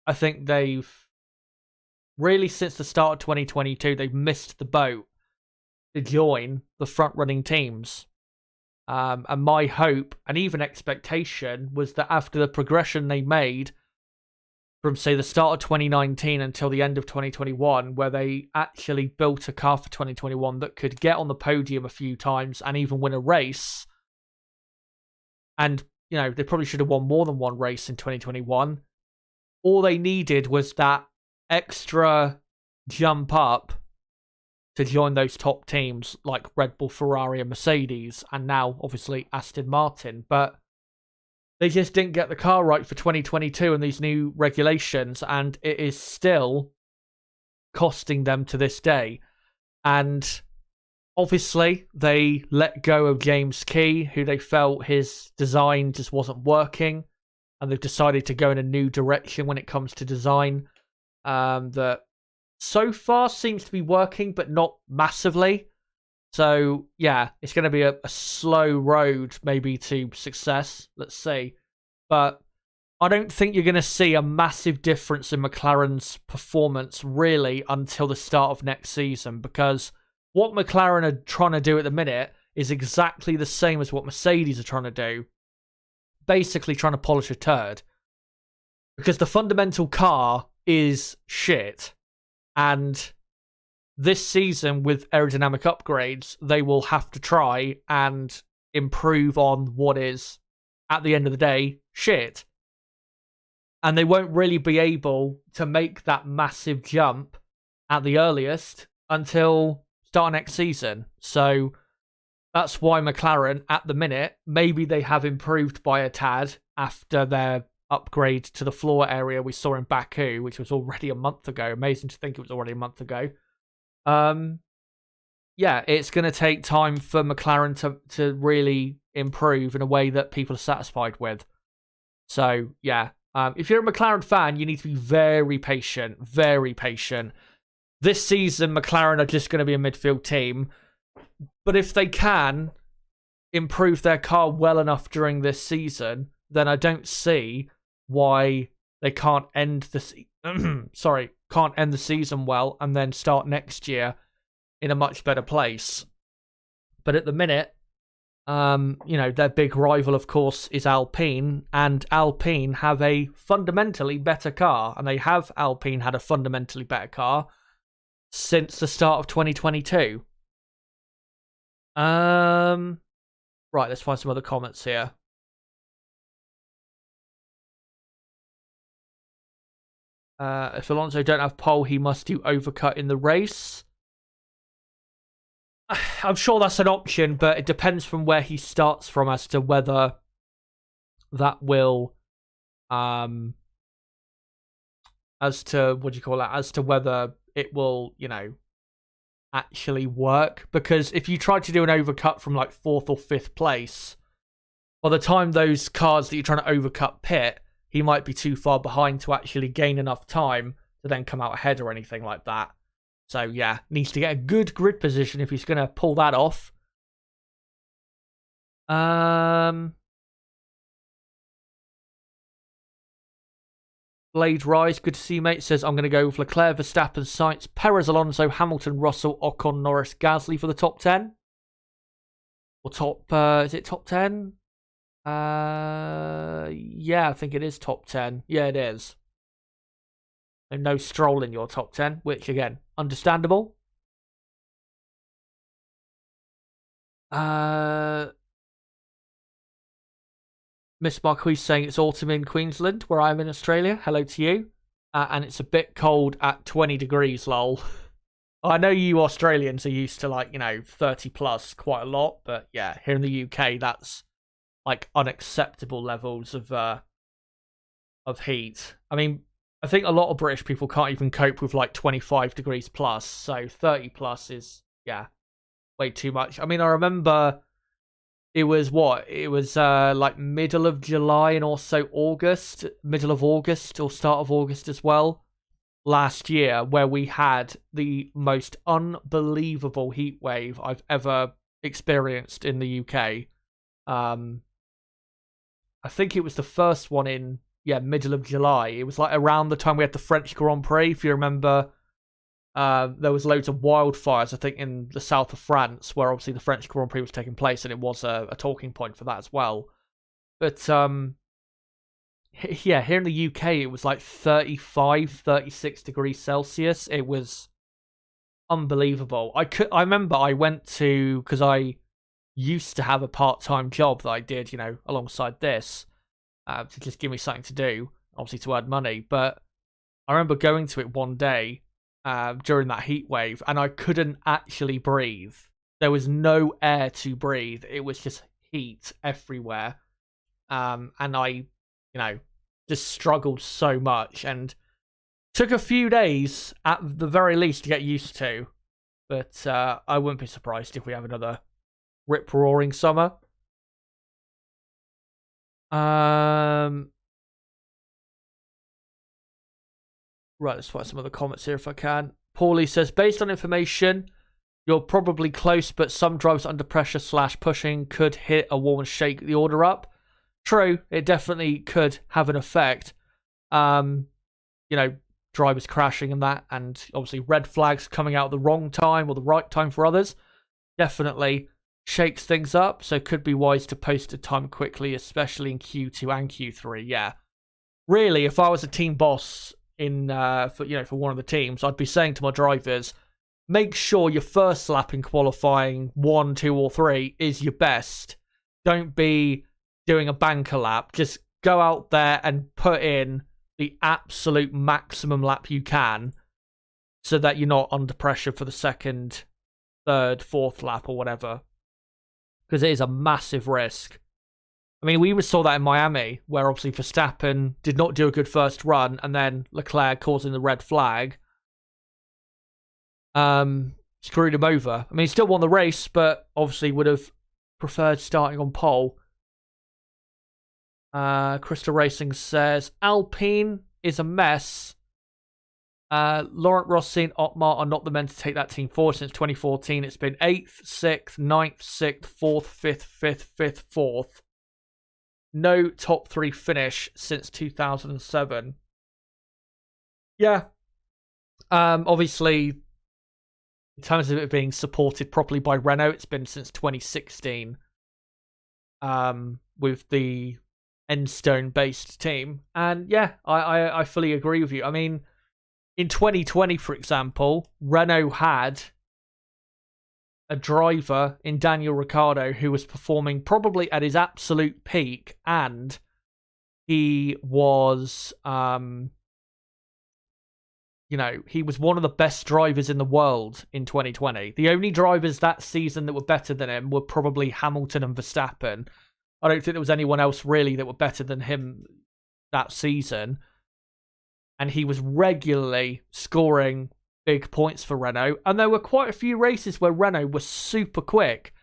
I think they've really, since the start of 2022, they've missed the boat to join the front-running teams. And my hope and even expectation was that after the progression they made from, say, the start of 2019 until the end of 2021, where they actually built a car for 2021 that could get on the podium a few times and even win a race. And, they probably should have won more than one race in 2021. all they needed was that extra jump up to join those top teams like Red Bull, Ferrari, and Mercedes, and now obviously Aston Martin. But they just didn't get the car right for 2022 and these new regulations, and it is still costing them to this day. And obviously, they let go of James Key, who they felt his design just wasn't working, and they've decided to go in a new direction when it comes to design. That so far seems to be working, but not massively. So, yeah, it's going to be a slow road, maybe, to success. Let's see. But I don't think you're going to see a massive difference in McLaren's performance, really, until the start of next season. Because what McLaren are trying to do at the minute is exactly the same as what Mercedes are trying to do. Basically trying to polish a turd. Because the fundamental car is shit. And this season, with aerodynamic upgrades, they will have to try and improve on what is, at the end of the day, shit. And they won't really be able to make that massive jump at the earliest until start next season. So that's why McLaren, at the minute, maybe they have improved by a tad after their upgrade to the floor area we saw in Baku, which was already a month ago. Amazing to think it was already a month ago. Yeah, it's going to take time for McLaren to really improve in a way that people are satisfied with. So, yeah, if you're a McLaren fan, you need to be very patient, very patient. This season, McLaren are just going to be a midfield team. But if they can improve their car well enough during this season, then I don't see why they can't end the can't end the season well and then start next year in a much better place. But at the minute, their big rival, of course, is Alpine, and Alpine have a fundamentally better car, and they have Alpine had a fundamentally better car since the start of 2022. Right, let's find some other comments here. If Alonso don't have pole, he must do overcut in the race. I'm sure that's an option, but it depends from where he starts from as to whether that will, as to whether it will, actually work. Because if you try to do an overcut from like 4th or 5th place, by the time those cars that you're trying to overcut pit, he might be too far behind to actually gain enough time to then come out ahead or anything like that. So, yeah, needs to get a good grid position if he's going to pull that off. Blade Rise, good to see you, mate. Says, I'm going to go with Leclerc, Verstappen, Sainz, Perez, Alonso, Hamilton, Russell, Ocon, Norris, Gasly for the top 10. Or is it top 10? Yeah, I think it is top 10. Yeah, it is. And no Stroll in your top 10, which, again, understandable. Miss Marquise saying it's autumn in Queensland, where I'm in Australia. Hello to you. And it's a bit cold at 20 degrees, lol. I know you Australians are used to 30 plus quite a lot, but yeah, here in the UK, that's like unacceptable levels of heat. I mean, I think a lot of British people can't even cope with like 25 degrees plus, so 30 plus is, yeah, way too much. I mean, I remember it was like middle of July and also middle of August or start of August as well, last year, where we had the most unbelievable heat wave I've ever experienced in the UK. I think it was the first one in, middle of July. It was like around the time we had the French Grand Prix, if you remember. There was loads of wildfires, I think, in the south of France, where obviously the French Grand Prix was taking place, and it was a talking point for that as well. But, yeah, here in the UK, it was like 35, 36 degrees Celsius. It was unbelievable. I remember I went to, because I used to have a part-time job that I did, alongside this, to just give me something to do obviously to earn money. But I remember going to it one day during that heat wave, and I couldn't actually breathe. There was no air to breathe. It was just heat everywhere. And I, just struggled so much, and took a few days at the very least to get used to. But I wouldn't be surprised if we have another rip-roaring summer. Right, let's find some other comments here if I can. Paulie says, based on information, you're probably close, but some drivers under pressure / pushing could hit a wall and shake the order up. True, it definitely could have an effect. Drivers crashing and that, and obviously red flags coming out at the wrong time or the right time for others definitely shakes things up. So could be wise to post a time quickly, especially in Q2 and Q3. Yeah, really, if I was a team boss for one of the teams, I'd be saying to my drivers, make sure your first lap in qualifying 1, 2, or 3 is your best. Don't be doing a banker lap. Just go out there and put in the absolute maximum lap you can, so that you're not under pressure for the second, third, fourth lap or whatever, because it is a massive risk. I mean, we even saw that in Miami, where obviously Verstappen did not do a good first run, and then Leclerc causing the red flag screwed him over. I mean, he still won the race, but obviously would have preferred starting on pole. Crystal Racing says, Alpine is a mess. Laurent Rossi and Otmar are not the men to take that team forward since 2014. It's been 8th, 6th, 9th, 6th, 4th, 5th, 5th, 5th, 4th. No top 3 finish since 2007. Yeah. Obviously, in terms of it being supported properly by Renault, it's been since 2016. With the Enstone-based team. And yeah, I fully agree with you. I mean, in 2020, for example, Renault had a driver in Daniel Ricciardo who was performing probably at his absolute peak, and he was, he was one of the best drivers in the world in 2020. The only drivers that season that were better than him were probably Hamilton and Verstappen. I don't think there was anyone else really that were better than him that season. And he was regularly scoring big points for Renault. And there were quite a few races where Renault was super quick,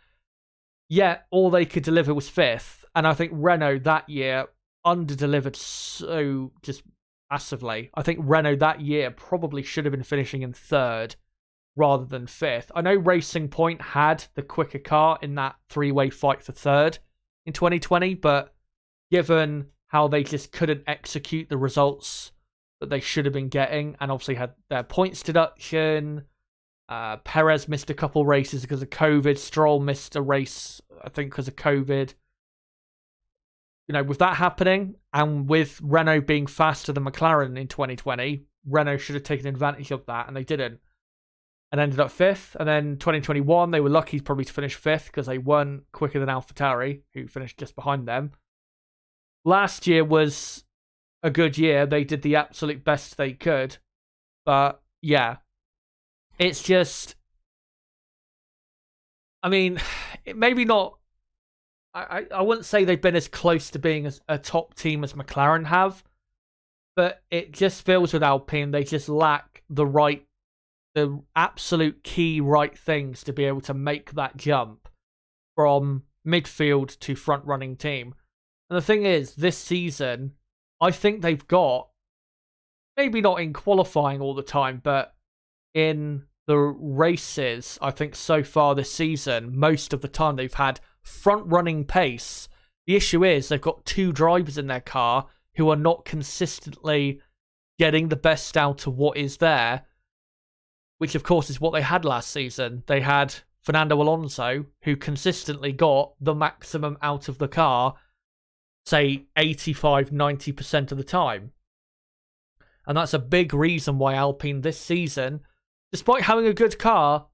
yet all they could deliver was 5th. And I think Renault that year under-delivered so just massively. I think Renault that year probably should have been finishing in 3rd rather than 5th. I know Racing Point had the quicker car in that 3-way fight for 3rd in 2020, but given how they just couldn't execute the results that they should have been getting, and obviously had their points deduction, Perez missed a couple races because of COVID, Stroll missed a race, I think, because of COVID. With that happening, and with Renault being faster than McLaren in 2020, Renault should have taken advantage of that, and they didn't. And ended up 5th. And then 2021, they were lucky probably to finish 5th because they weren't quicker than AlphaTauri, who finished just behind them. Last year was a good year. They did the absolute best they could. But, yeah. It's just... I mean, maybe not... I wouldn't say they've been as close to being a top team as McLaren have. But it just feels with Alpine, they just lack the absolute key right things to be able to make that jump from midfield to front running team. And the thing is, this season, I think they've got, maybe not in qualifying all the time, but in the races, I think so far this season, most of the time they've had front running pace. The issue is they've got 2 drivers in their car who are not consistently getting the best out of what is there, which of course is what they had last season. They had Fernando Alonso, who consistently got the maximum out of the car, say 85-90% of the time. And that's a big reason why Alpine this season, despite having a good car,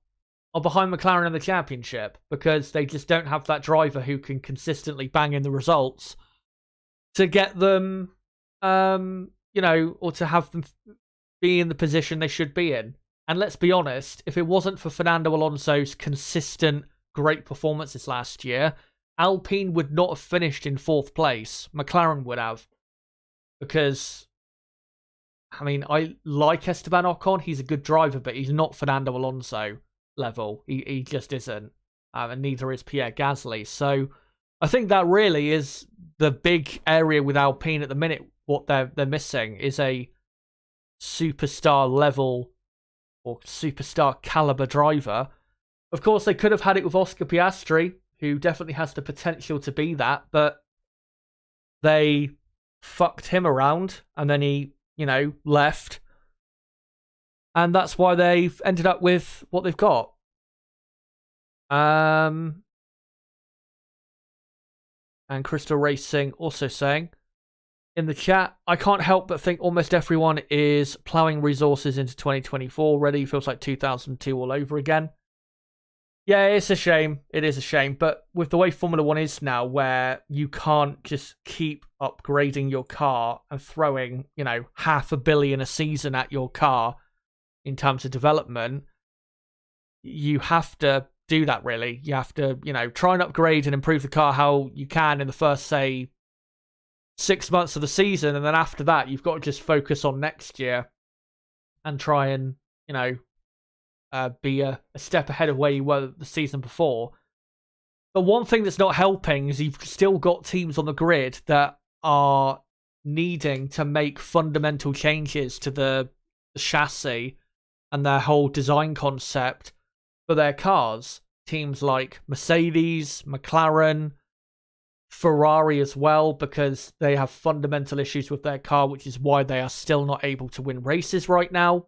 are behind McLaren in the championship, because they just don't have that driver who can consistently bang in the results to get them or to have them be in the position they should be in. And let's be honest, if it wasn't for Fernando Alonso's consistent great performances last year, Alpine would not have finished in 4th place. McLaren would have. Because, I mean, I like Esteban Ocon. He's a good driver, but he's not Fernando Alonso level. He just isn't. And neither is Pierre Gasly. So I think that really is the big area with Alpine at the minute. What they're missing is a superstar level or superstar caliber driver. Of course, they could have had it with Oscar Piastri, who definitely has the potential to be that, but they fucked him around and then he, left. And that's why they've ended up with what they've got. And Crystal Racing also saying in the chat, I can't help but think almost everyone is ploughing resources into 2024 already. Feels like 2002 all over again. Yeah, it's a shame. It is a shame. But with the way Formula 1 is now, where you can't just keep upgrading your car and throwing, $500 million a season at your car in terms of development, you have to do that, really. You have to, try and upgrade and improve the car how you can in the first, say, 6 months of the season. And then after that, you've got to just focus on next year and try and, be a step ahead of where you were the season before. But one thing that's not helping is you've still got teams on the grid that are needing to make fundamental changes to the chassis and their whole design concept for their cars. Teams like Mercedes, McLaren, Ferrari as well, because they have fundamental issues with their car, which is why they are still not able to win races right now.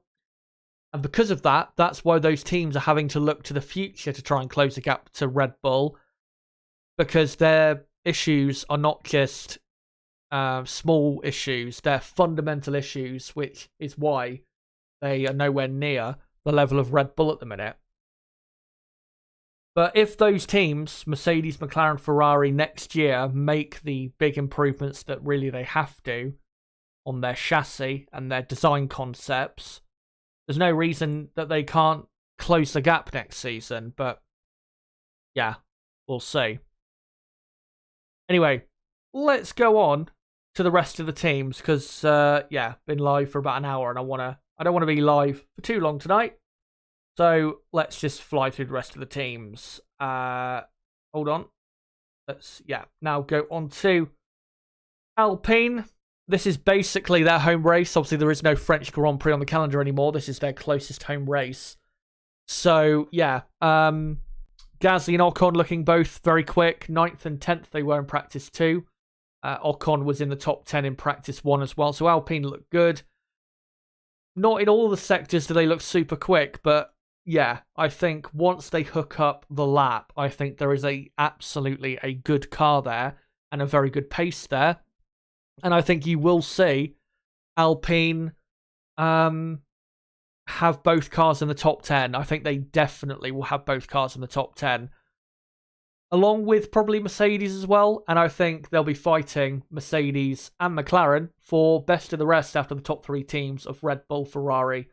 And because of that, that's why those teams are having to look to the future to try and close the gap to Red Bull, because their issues are not just small issues, they're fundamental issues, which is why they are nowhere near the level of Red Bull at the minute. But if those teams, Mercedes, McLaren, Ferrari, next year make the big improvements that really they have to on their chassis and their design concepts, there's no reason that they can't close the gap next season. But yeah, we'll see. Anyway, let's go on to the rest of the teams because, been live for about an hour and I don't want to be live for too long tonight. So let's just fly through the rest of the teams. Hold on. Now go on to Alpine. This is basically their home race. Obviously, there is no French Grand Prix on the calendar anymore. This is their closest home race. So, Gasly and Ocon looking both very quick. 9th and 10th they were in practice 2. Ocon was in the top 10 in practice 1 as well. So Alpine look good. Not in all the sectors do they look super quick, but yeah, I think once they hook up the lap, I think there is absolutely a good car there and a very good pace there. And I think you will see Alpine have both cars in the top 10. I think they definitely will have both cars in the top 10. Along with probably Mercedes as well. And I think they'll be fighting Mercedes and McLaren for best of the rest after the top 3 teams of Red Bull, Ferrari,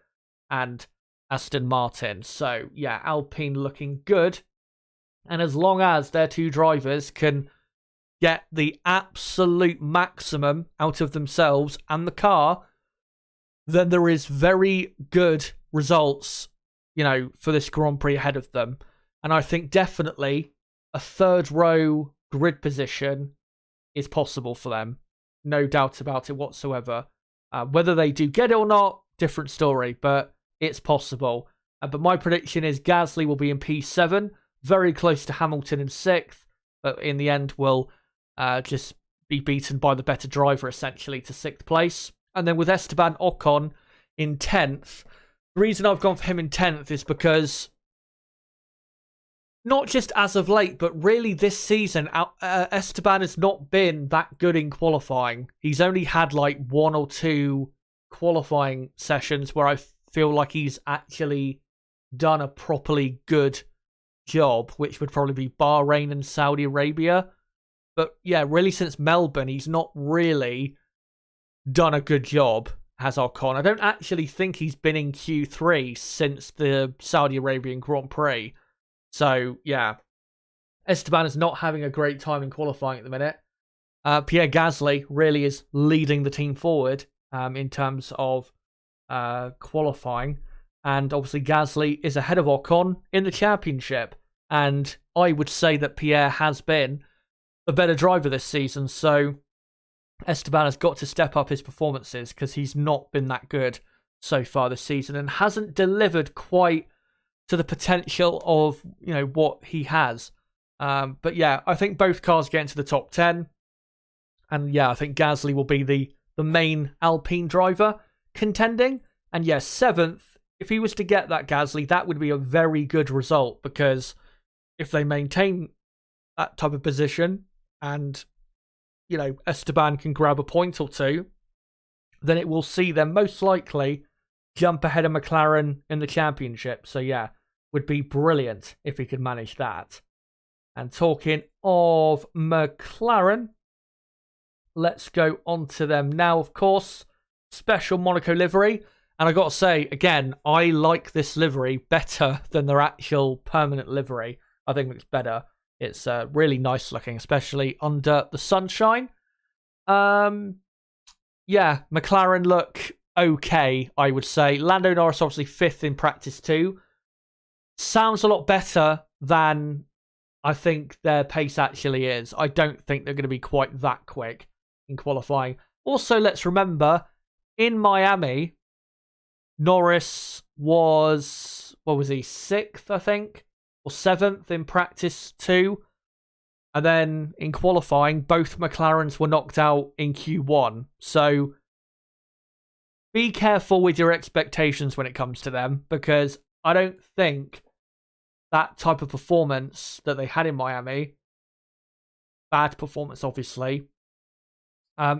and Aston Martin. So, yeah, Alpine looking good. And as long as their 2 drivers can get the absolute maximum out of themselves and the car, then there is very good results, for this Grand Prix ahead of them. And I think definitely a 3rd row grid position is possible for them. No doubt about it whatsoever. Whether they do get it or not, different story, but it's possible. But my prediction is Gasly will be in P7, very close to Hamilton in 6th, but in the end will just be beaten by the better driver, essentially, to 6th place. And then with Esteban Ocon in 10th, the reason I've gone for him in 10th is because not just as of late, but really this season, Esteban has not been that good in qualifying. He's only had like 1 or 2 qualifying sessions where I feel like he's actually done a properly good job, which would probably be Bahrain and Saudi Arabia. But yeah, really since Melbourne, he's not really done a good job, has Ocon. I don't actually think he's been in Q3 since the Saudi Arabian Grand Prix. So, yeah. Esteban is not having a great time in qualifying at the minute. Pierre Gasly really is leading the team forward in terms of qualifying. And obviously Gasly is ahead of Ocon in the championship. And I would say that Pierre has been a better driver this season. So Esteban has got to step up his performances because he's not been that good so far this season and hasn't delivered quite to the potential of, what he has. But yeah, I think both cars get into the top 10. And yeah, I think Gasly will be the main Alpine driver contending. And yes, 7th, if he was to get that Gasly, that would be a very good result, because if they maintain that type of position and, Esteban can grab a point or two, then it will see them most likely jump ahead of McLaren in the championship. So yeah, would be brilliant if he could manage that. And talking of McLaren, let's go on to them now, of course. Special Monaco livery. And I got to say, again, I like this livery better than their actual permanent livery. I think it's better. It's really nice looking, especially under the sunshine. Yeah, McLaren look okay, I would say. Lando Norris obviously 5th in practice 2. Sounds a lot better than I think their pace actually is. I don't think they're going to be quite that quick in qualifying. Also, let's remember, in Miami, Norris was, 6th, I think? Or 7th in practice 2. And then in qualifying, both McLarens were knocked out in Q1. So be careful with your expectations when it comes to them, because I don't think that type of performance that they had in Miami, bad performance obviously,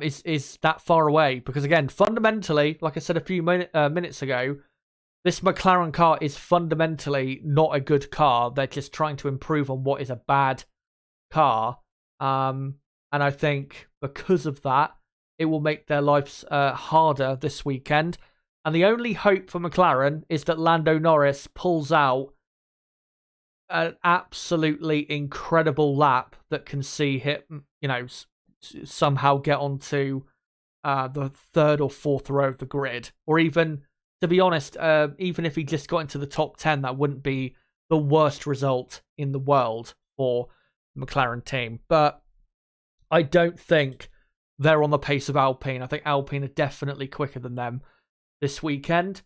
is that far away. Because again, fundamentally, like I said a few minutes ago, this McLaren car is fundamentally not a good car. They're just trying to improve on what is a bad car. And I think because of that, it will make their lives harder this weekend. And the only hope for McLaren is that Lando Norris pulls out an absolutely incredible lap that can see him, somehow get onto the 3rd or 4th row of the grid. Or even, to be honest, even if he just got into the top 10, that wouldn't be the worst result in the world for the McLaren team. But I don't think they're on the pace of Alpine. I think Alpine are definitely quicker than them this weekend.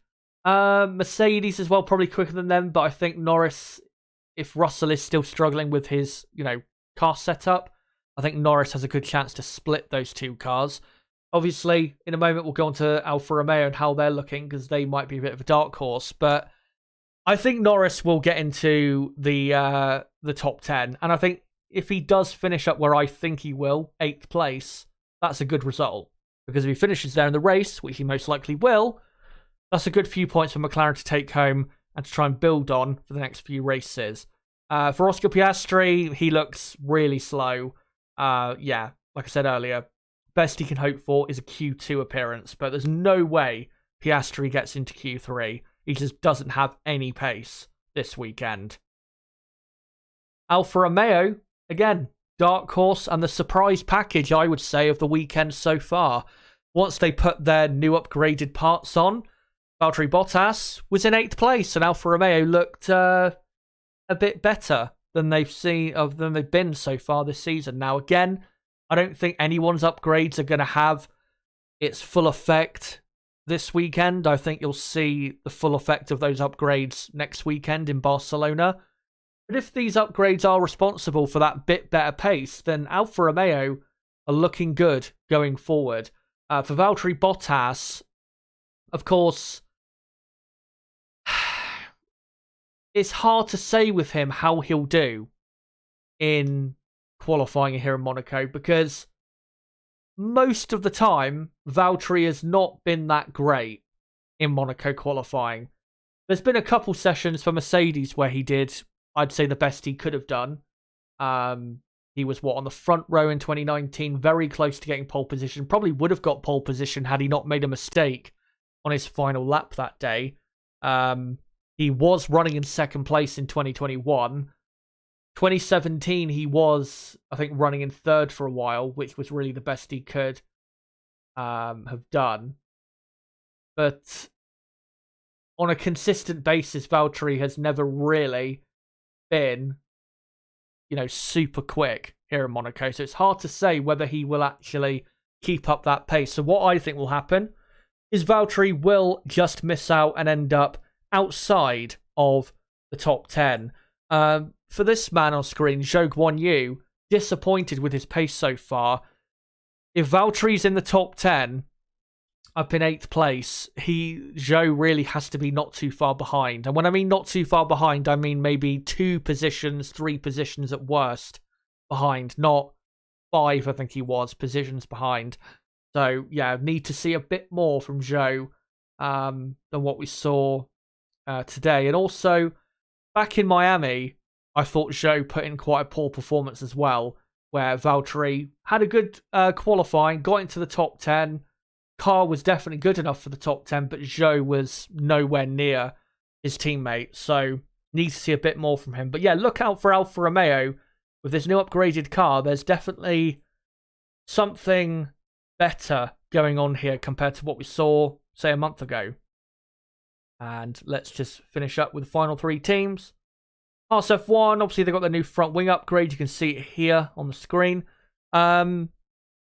Mercedes as well, probably quicker than them, but I think Norris, if Russell is still struggling with his, car setup, I think Norris has a good chance to split those two cars. Obviously, in a moment, we'll go on to Alfa Romeo and how they're looking, because they might be a bit of a dark horse, but I think Norris will get into the top 10, and I think if he does finish up where I think he will, 8th place, that's a good result, because if he finishes there in the race, which he most likely will, that's a good few points for McLaren to take home and to try and build on for the next few races. For Oscar Piastri, he looks really slow. Yeah, like I said earlier, best he can hope for is a Q2 appearance, but there's no way Piastri gets into Q3. He just doesn't have any pace this weekend. Alfa Romeo, again, dark horse and the surprise package, I would say, of the weekend so far. Once they put their new upgraded parts on, Valtteri Bottas was in 8th place, and Alfa Romeo looked a bit better than they've been so far this season. Now, again, I don't think anyone's upgrades are going to have its full effect this weekend. I think you'll see the full effect of those upgrades next weekend in Barcelona. But if these upgrades are responsible for that bit better pace, then Alfa Romeo are looking good going forward. For Valtteri Bottas, of course, it's hard to say with him how he'll do in qualifying here in Monaco, because most of the time, Valtteri has not been that great in Monaco qualifying. There's been a couple sessions for Mercedes where he did, I'd say, the best he could have done. He was, on the front row in 2019, very close to getting pole position. Probably would have got pole position had he not made a mistake on his final lap that day. He was running in second place in 2021. 2017, he was, I think, running in third for a while, which was really the best he could have done. But on a consistent basis, Valtteri has never really been, super quick here in Monaco. So it's hard to say whether he will actually keep up that pace. So what I think will happen is Valtteri will just miss out and end up outside of the top 10. For this man on screen, Zhou Guanyu, disappointed with his pace so far. If Valtteri's in the top 10, up in 8th place, Zhou really has to be not too far behind. And when I mean not too far behind, I mean maybe 2 positions, 3 positions at worst behind, not 5, I think he was, positions behind. So, yeah, need to see a bit more from Zhou than what we saw today. And also, back in Miami, I thought Zhou put in quite a poor performance as well, where Valtteri had a good qualifying, got into the top 10. Car was definitely good enough for the top 10, but Zhou was nowhere near his teammate, so need to see a bit more from him. But yeah, look out for Alfa Romeo. With this new upgraded car, there's definitely something better going on here compared to what we saw, say, a month ago. And let's just finish up with the final 3 teams. Haas F1, obviously they've got their new front wing upgrade. You can see it here on the screen.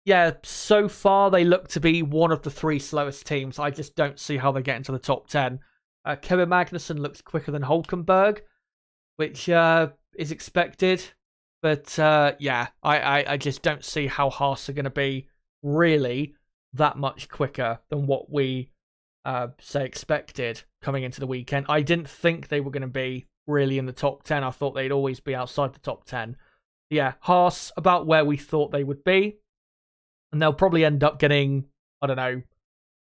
Yeah, so far they look to be one of the 3 slowest teams. I just don't see how they get into the top 10. Kevin Magnussen looks quicker than Hülkenberg, which is expected. But yeah, I just don't see how Haas are going to be really that much quicker than what we say expected coming into the weekend. I didn't think they were going to be really in the top 10. I thought they'd always be outside the top 10. Yeah, Haas about where we thought they would be. And they'll probably end up getting, I don't know,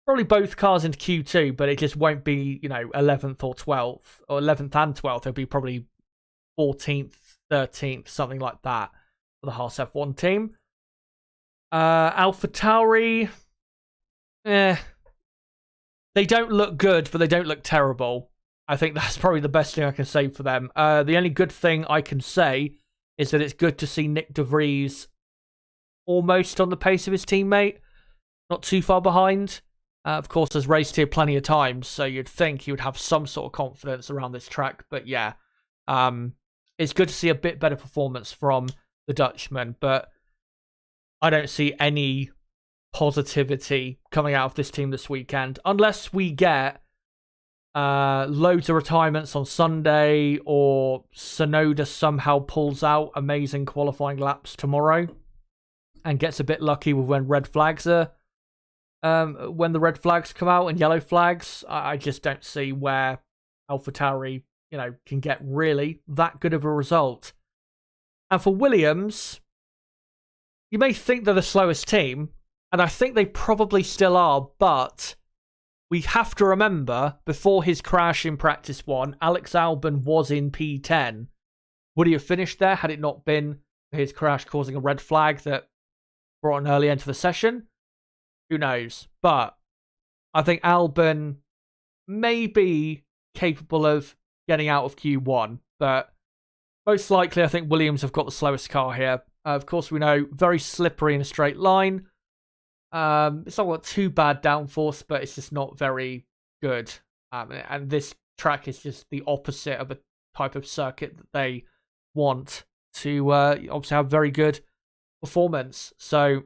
probably both cars into Q2, but it just won't be, 11th or 12th, or 11th and 12th. It'll be probably 14th, 13th, something like that for the Haas F1 team. AlphaTauri, they don't look good, but they don't look terrible. I think that's probably the best thing I can say for them. The only good thing I can say is that it's good to see Nick de Vries almost on the pace of his teammate, not too far behind. Of course, has raced here plenty of times, so you'd think he would have some sort of confidence around this track. But yeah, it's good to see a bit better performance from the Dutchman, but I don't see any positivity coming out of this team this weekend, unless we get loads of retirements on Sunday, or Tsunoda somehow pulls out amazing qualifying laps tomorrow and gets a bit lucky with when red flags are when the red flags come out and yellow flags. I just don't see where AlphaTauri, can get really that good of a result. And for Williams, you may think they're the slowest team, and I think they probably still are, but we have to remember, before his crash in practice 1, Alex Albon was in P10. Would he have finished there had it not been for his crash causing a red flag that brought an early end to the session? Who knows? But I think Albon may be capable of getting out of Q1, but most likely I think Williams have got the slowest car here. Of course, we know very slippery in a straight line. It's not got too bad downforce, but it's just not very good. And this track is just the opposite of a type of circuit that they want to obviously have very good performance. So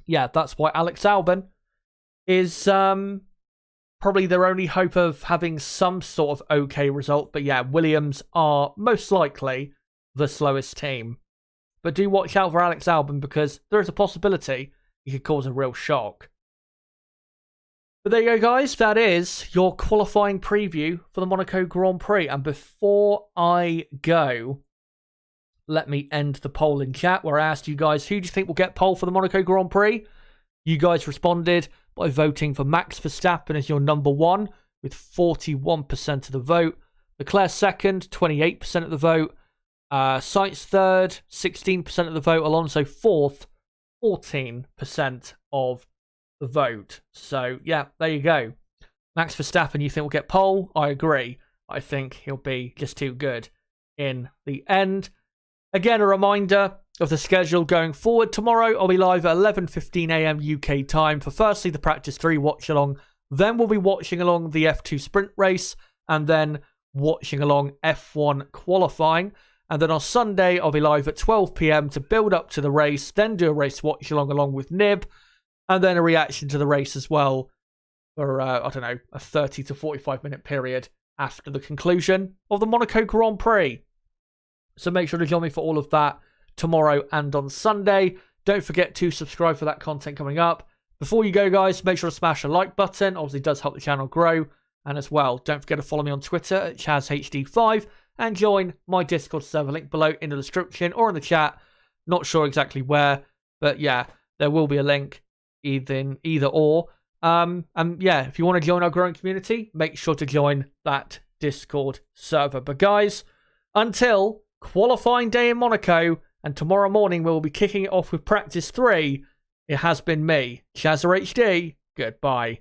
yeah, that's why Alex Albon is probably their only hope of having some sort of okay result. But yeah, Williams are most likely the slowest team. But do watch out for Alex Albon, because there is a possibility he could cause a real shock. But there you go, guys. That is your qualifying preview for the Monaco Grand Prix. And before I go, let me end the poll in chat where I asked you guys, who do you think will get pole for the Monaco Grand Prix? You guys responded by voting for Max Verstappen as your number 1 with 41% of the vote. Leclerc second, 28% of the vote. Sainz third, 16% of the vote. Alonso fourth, 14% of the vote. So, yeah, there you go. Max Verstappen, you think will get pole? I agree. I think he'll be just too good in the end. Again, a reminder of the schedule going forward. Tomorrow, I'll be live at 11:15 a.m. UK time for firstly the Practice 3 watch along. Then we'll be watching along the F2 sprint race and then watching along F1 qualifying. And then on Sunday, I'll be live at 12 p.m. to build up to the race, then do a race watch along with Nib, and then a reaction to the race as well for, a 30 to 45 minute period after the conclusion of the Monaco Grand Prix. So make sure to join me for all of that tomorrow and on Sunday. Don't forget to subscribe for that content coming up. Before you go, guys, make sure to smash the like button. Obviously, it does help the channel grow. And as well, don't forget to follow me on Twitter at ChazHD5 and join my Discord server, link below in the description or in the chat. Not sure exactly where, but yeah, there will be a link either or. And yeah, if you want to join our growing community, make sure to join that Discord server. But guys, until qualifying day in Monaco, and tomorrow morning we'll be kicking it off with Practice 3, it has been me, Chazza HD. Goodbye.